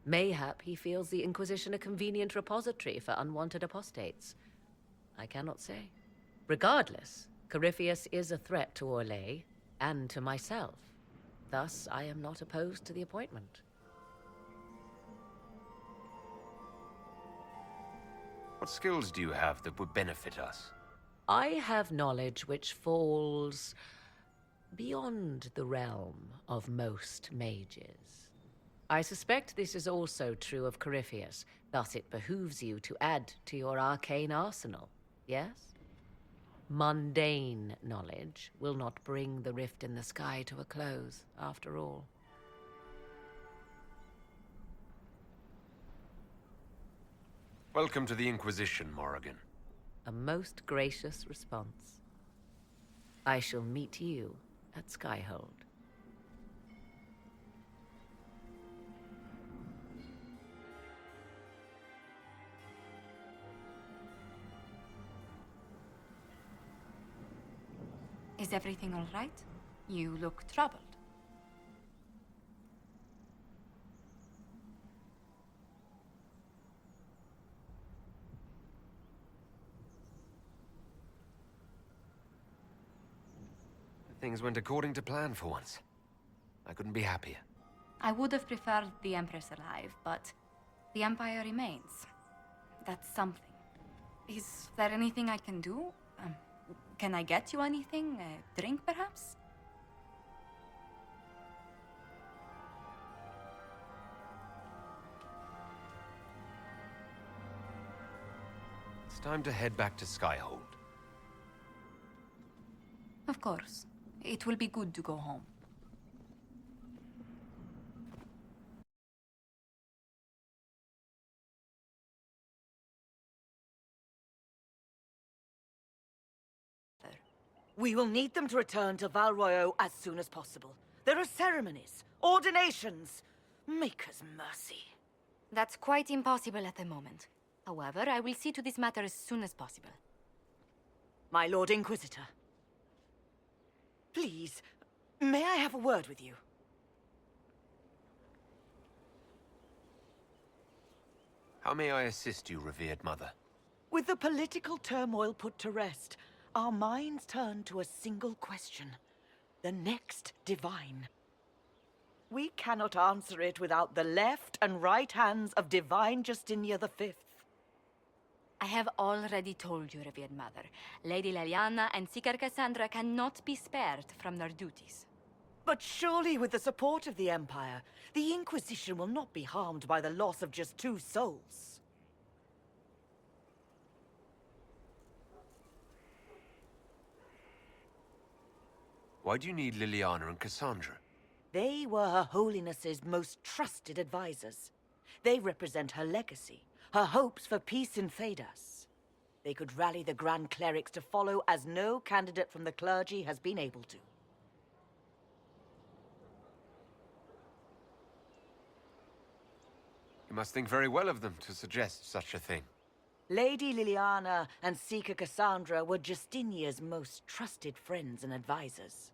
Mayhap he feels the Inquisition a convenient repository for unwanted apostates. I cannot say. Regardless, Corypheus is a threat to Orlais and to myself. Thus, I am not opposed to the appointment. What skills do you have that would benefit us? I have knowledge which falls beyond the realm of most mages. I suspect this is also true of Corypheus, thus it behooves you to add to your arcane arsenal, yes? Mundane knowledge will not bring the rift in the sky to a close, after all. Welcome to the Inquisition, Morrigan. A most gracious response. I shall meet you at Skyhold. Is everything all right? You look troubled. Things went according to plan for once. I couldn't be happier. I would have preferred the Empress alive, but the Empire remains. That's something. Is there anything I can do? Can I get you anything? A drink, perhaps? It's time to head back to Skyhold. Of course. It will be good to go home. We will need them to return to Val Royeaux as soon as possible. There are ceremonies, ordinations. Make us mercy. That's quite impossible at the moment. However, I will see to this matter as soon as possible. My Lord Inquisitor. Please, may I have a word with you? How may I assist you, revered mother? With the political turmoil put to rest, our minds turn to a single question. The next divine. We cannot answer it without the left and right hands of Divine Justinia V. I have already told you, revered mother. Lady Leliana and Seeker Cassandra cannot be spared from their duties. But surely with the support of the Empire, the Inquisition will not be harmed by the loss of just 2 souls. Why do you need Liliana and Cassandra? They were Her Holiness's most trusted advisors. They represent her legacy, her hopes for peace in Phaedas. They could rally the Grand Clerics to follow as no candidate from the clergy has been able to. You must think very well of them to suggest such a thing. Lady Liliana and Seeker Cassandra were Justinia's most trusted friends and advisors.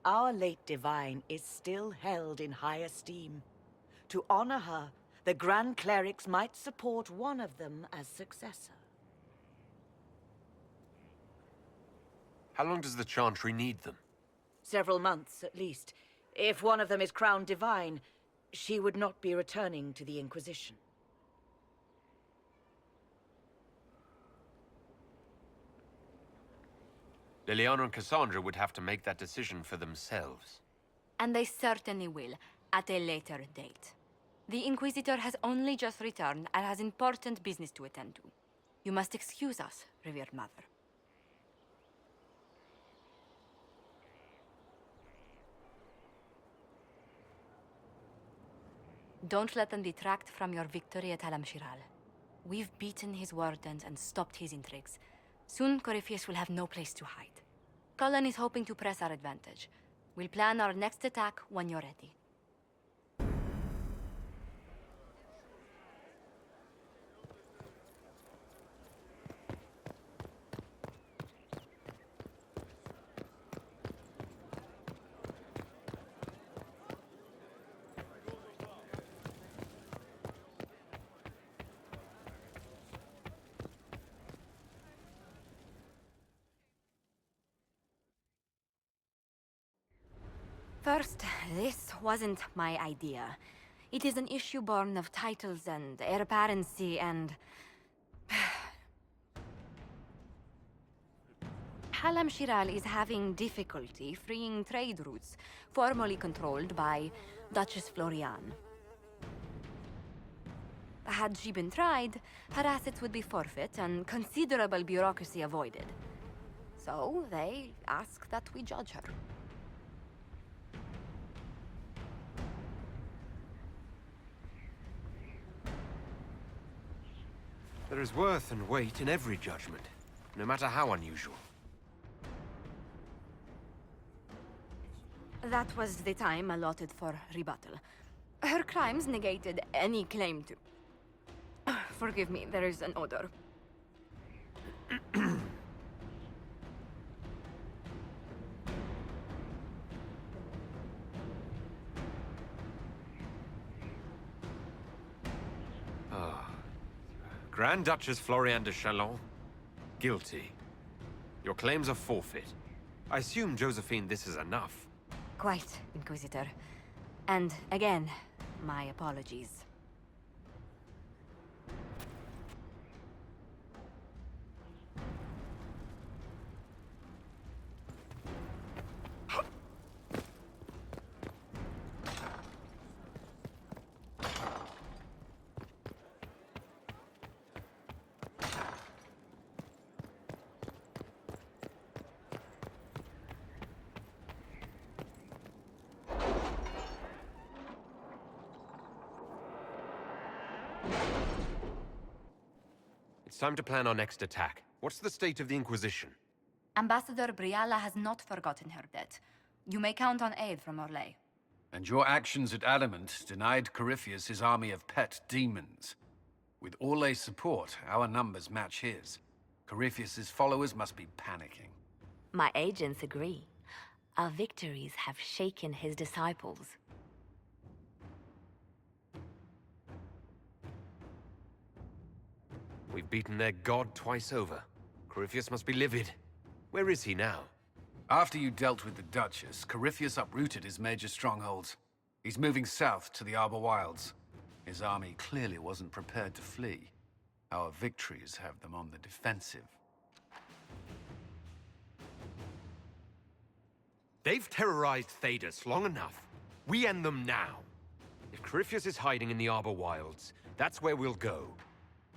Our late divine is still held in high esteem. To honor her, the Grand Clerics might support one of them as successor. How long does the Chantry need them? Several months, at least. If one of them is crowned divine, she would not be returning to the Inquisition. Liliana and Cassandra would have to make that decision for themselves. And they certainly will, at a later date. The Inquisitor has only just returned and has important business to attend to. You must excuse us, revered mother. Don't let them detract from your victory at Alam-Shiral. We've beaten his wardens and stopped his intrigues. Soon, Corypheus will have no place to hide. Cullen is hoping to press our advantage. We'll plan our next attack when you're ready. First, this wasn't my idea. It is an issue born of titles and heir apparency and... Halam Shiral is having difficulty freeing trade routes formerly controlled by Duchess Florian. Had she been tried, her assets would be forfeit and considerable bureaucracy avoided. So they ask that we judge her. There is worth and weight in every judgment, no matter how unusual. That was the time allotted for rebuttal. Her crimes negated any claim to... Forgive me, there is an odor. Grand Duchess Florian de Chalon, guilty. Your claims are forfeit. I assume, Josephine, this is enough. Quite, Inquisitor. And again, my apologies. It's time to plan our next attack. What's the state of the Inquisition? Ambassador Briala has not forgotten her debt. You may count on aid from Orlais. And your actions at Adamant denied Corypheus his army of pet demons. With Orlais' support, our numbers match his. Corypheus' followers must be panicking. My agents agree. Our victories have shaken his disciples. We've beaten their god twice over. Corypheus must be livid. Where is he now? After you dealt with the Duchess, Corypheus uprooted his major strongholds. He's moving south to the Arbor Wilds. His army clearly wasn't prepared to flee. Our victories have them on the defensive. They've terrorized Thedas long enough. We end them now. If Corypheus is hiding in the Arbor Wilds, that's where we'll go.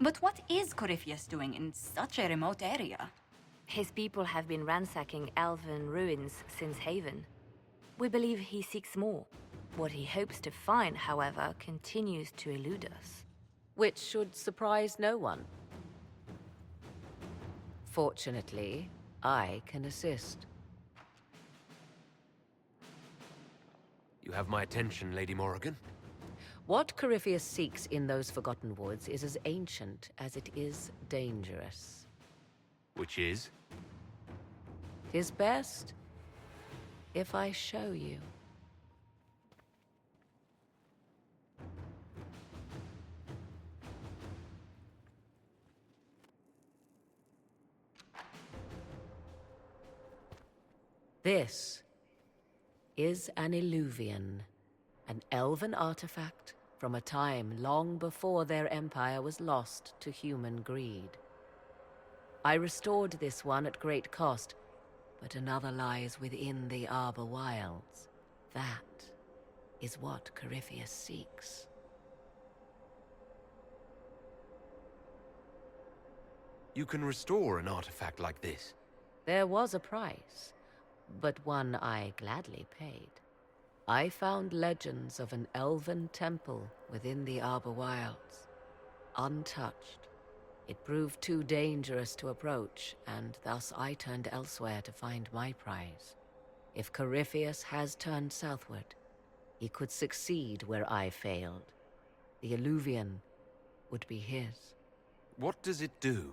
But what is Corypheus doing in such a remote area? His people have been ransacking elven ruins since Haven. We believe he seeks more. What he hopes to find, however, continues to elude us. Which should surprise no one. Fortunately, I can assist. You have my attention, Lady Morrigan. What Corypheus seeks in those Forgotten Woods is as ancient as it is dangerous. Which is? Tis best if I show you. This is an Illuvian, an elven artifact from a time long before their empire was lost to human greed. I restored this one at great cost, but another lies within the Arbor Wilds. That is what Corypheus seeks. You can restore an artifact like this. There was a price, but one I gladly paid. I found legends of an elven temple within the Arbor Wilds, untouched. It proved too dangerous to approach, and thus I turned elsewhere to find my prize. If Corypheus has turned southward, he could succeed where I failed. The Illuvian would be his. What does it do?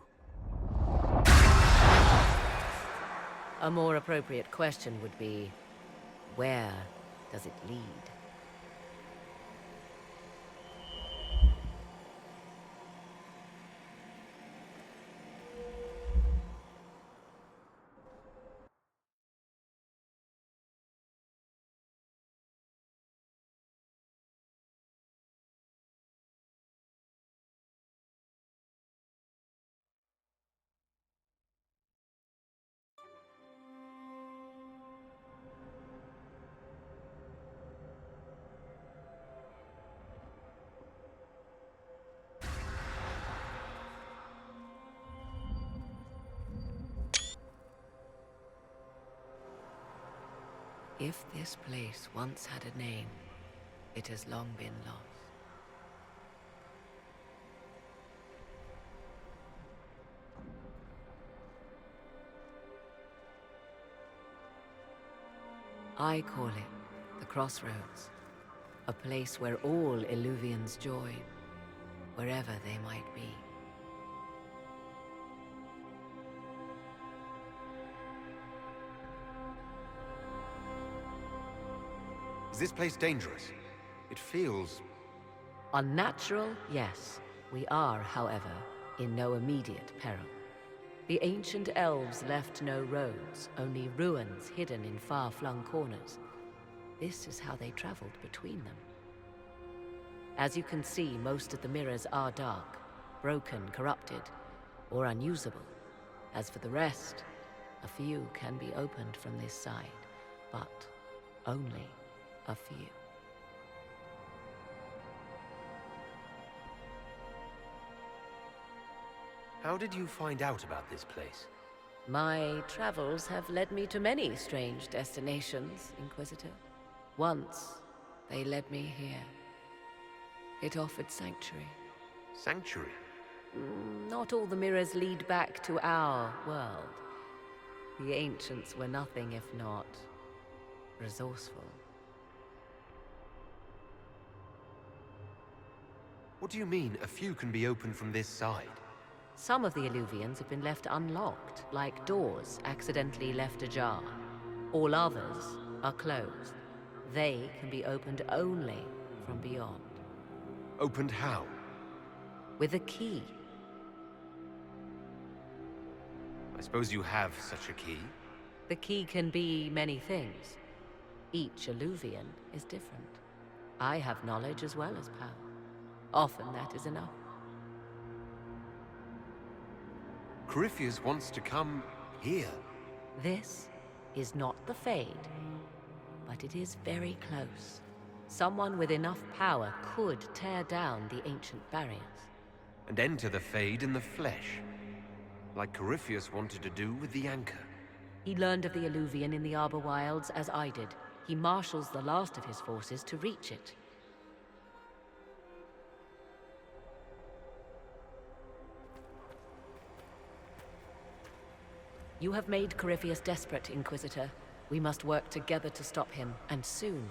A more appropriate question would be, where does it lead? If this place once had a name, it has long been lost. I call it the Crossroads, a place where all Illuvians join, wherever they might be. Is this place dangerous? It feels... Unnatural, yes. We are, however, in no immediate peril. The ancient elves left no roads, only ruins hidden in far-flung corners. This is how they traveled between them. As you can see, most of the mirrors are dark, broken, corrupted, or unusable. As for the rest, a few can be opened from this side, but only a few. How did you find out about this place? My travels have led me to many strange destinations, Inquisitor. Once, they led me here. It offered sanctuary. Sanctuary? Not all the mirrors lead back to our world. The ancients were nothing if not resourceful. What do you mean, a few can be opened from this side? Some of the Illuvians have been left unlocked, like doors accidentally left ajar. All others are closed. They can be opened only from beyond. Opened how? With a key. I suppose you have such a key? The key can be many things. Each Illuvian is different. I have knowledge as well as power. Often that is enough. Corypheus wants to come here. This is not the Fade, but it is very close. Someone with enough power could tear down the ancient barriers. And enter the Fade in the flesh, like Corypheus wanted to do with the Anchor. He learned of the Illuvian in the Arbor Wilds as I did. He marshals the last of his forces to reach it. You have made Corypheus desperate, Inquisitor. We must work together to stop him, and soon.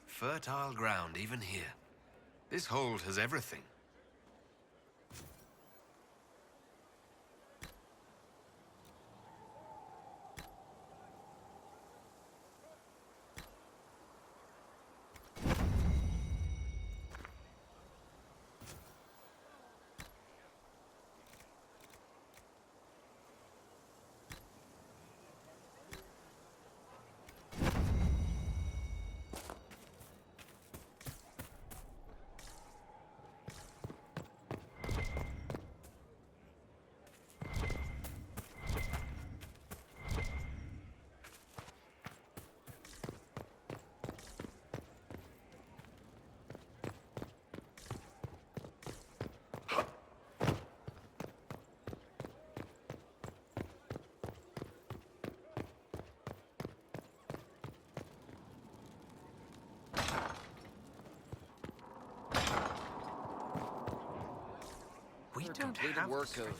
Fertile ground, even here. This hold has everything. We don't have work of...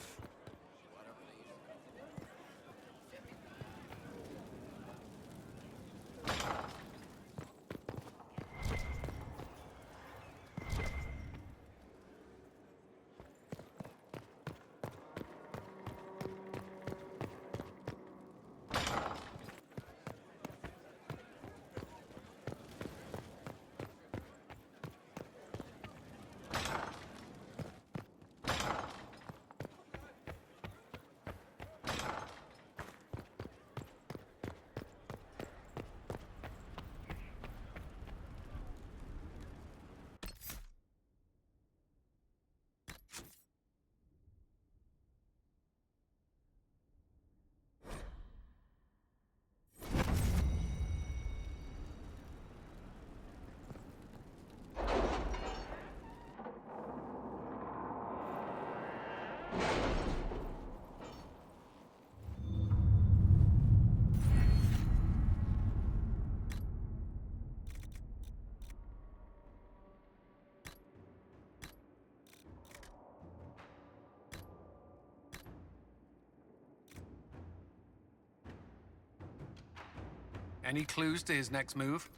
Any clues to his next move?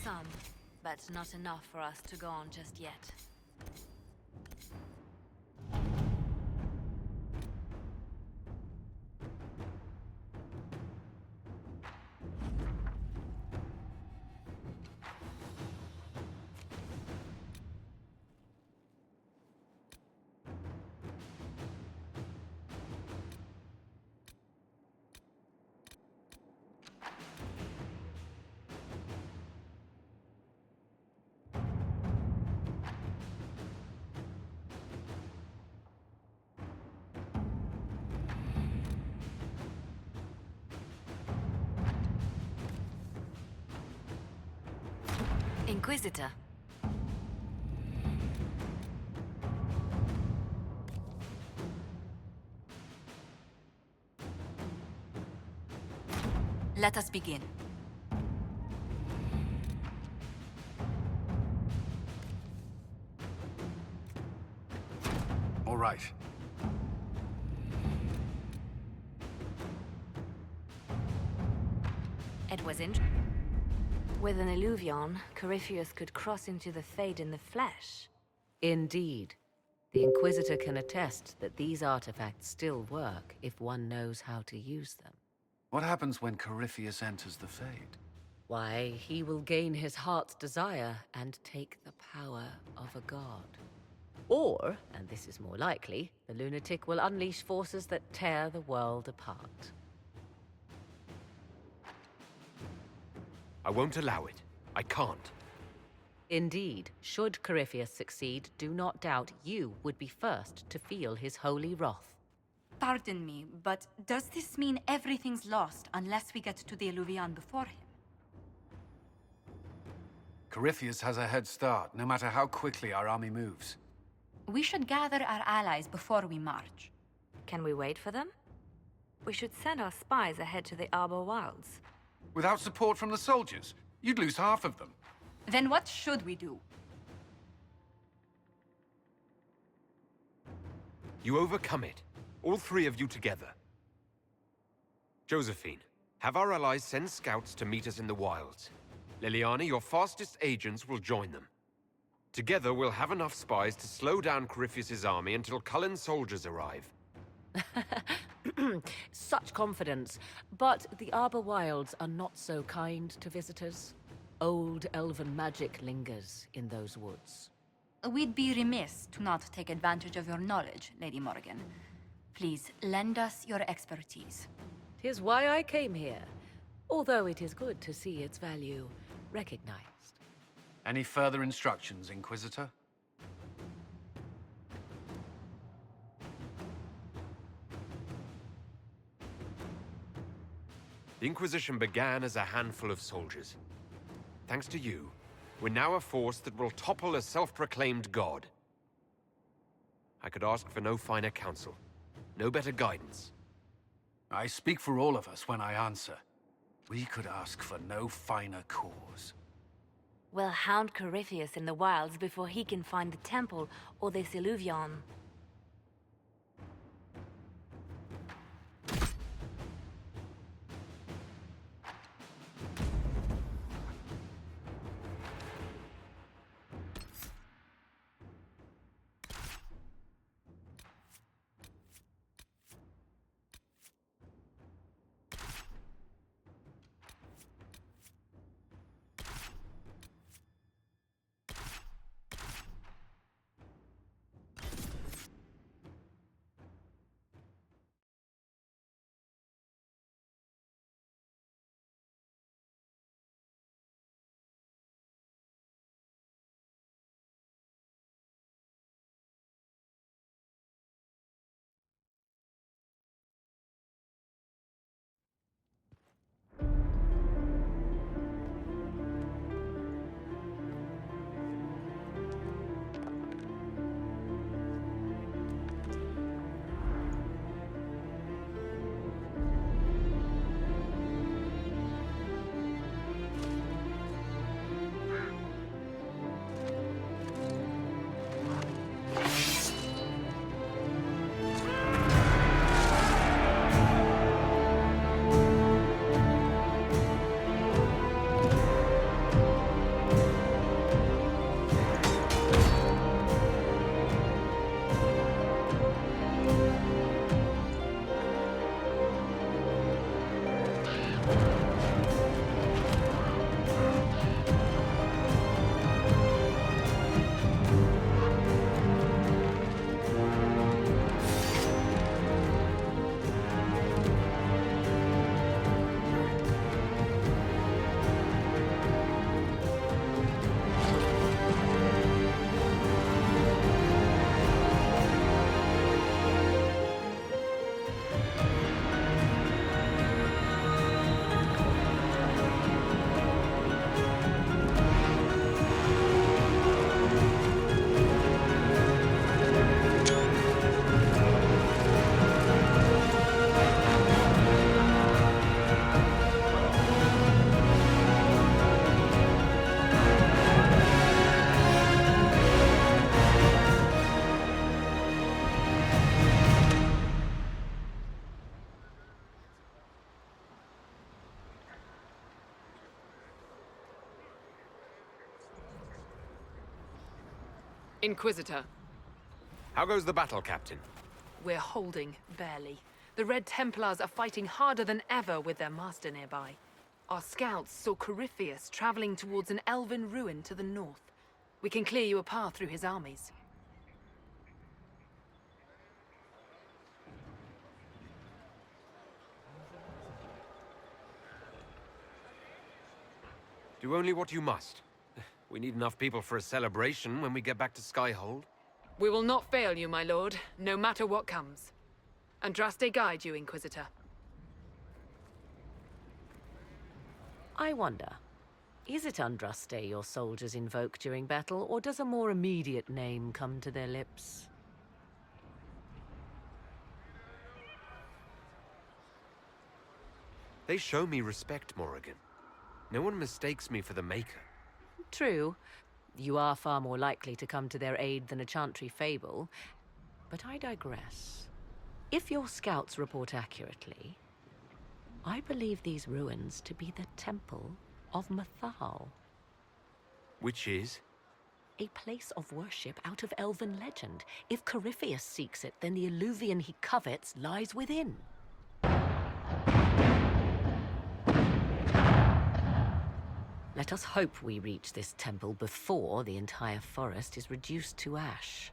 Some, but not enough for us to go on just yet. Inquisitor. Let us begin. All right. It was With an illuvion, Corypheus could cross into the Fade in the flesh. Indeed. The Inquisitor can attest that these artifacts still work if one knows how to use them. What happens when Corypheus enters the Fade? Why, he will gain his heart's desire and take the power of a god. Or, and this is more likely, the lunatic will unleash forces that tear the world apart. I won't allow it. I can't. Indeed, should Corypheus succeed, do not doubt you would be first to feel his holy wrath. Pardon me, but does this mean everything's lost unless we get to the Illuvian before him? Corypheus has a head start, no matter how quickly our army moves. We should gather our allies before we march. Can we wait for them? We should send our spies ahead to the Arbor Wilds. Without support from the soldiers, you'd lose half of them. Then what should we do? You overcome it. All three of you together. Josephine, have our allies send scouts to meet us in the wilds. Liliana, your fastest agents will join them. Together, we'll have enough spies to slow down Corypheus's army until Cullen's soldiers arrive. Such confidence. But the Arbor Wilds are not so kind to visitors. Old elven magic lingers in those woods. We'd be remiss to not take advantage of your knowledge, Lady Morgan. Please, lend us your expertise. 'Tis why I came here, although it is good to see its value recognized. Any further instructions, Inquisitor? The Inquisition began as a handful of soldiers. Thanks to you, we're now a force that will topple a self-proclaimed god. I could ask for no finer counsel, no better guidance. I speak for all of us when I answer. We could ask for no finer cause. We'll hound Corypheus in the wilds before he can find the temple or this illuvion. Inquisitor. How goes the battle, Captain? We're holding, barely. The Red Templars are fighting harder than ever with their master nearby. Our scouts saw Corypheus traveling towards an elven ruin to the north. We can clear you a path through his armies. Do only what you must. We need enough people for a celebration when we get back to Skyhold. We will not fail you, my lord, no matter what comes. Andraste guide you, Inquisitor. I wonder, is it Andraste your soldiers invoke during battle, or does a more immediate name come to their lips? They show me respect, Morrigan. No one mistakes me for the Maker. True. You are far more likely to come to their aid than a chantry fable. But I digress. If your scouts report accurately, I believe these ruins to be the Temple of Montral. Which is? A place of worship out of elven legend. If Corypheus seeks it, then the alluvion he covets lies within. Let us hope we reach this temple before the entire forest is reduced to ash.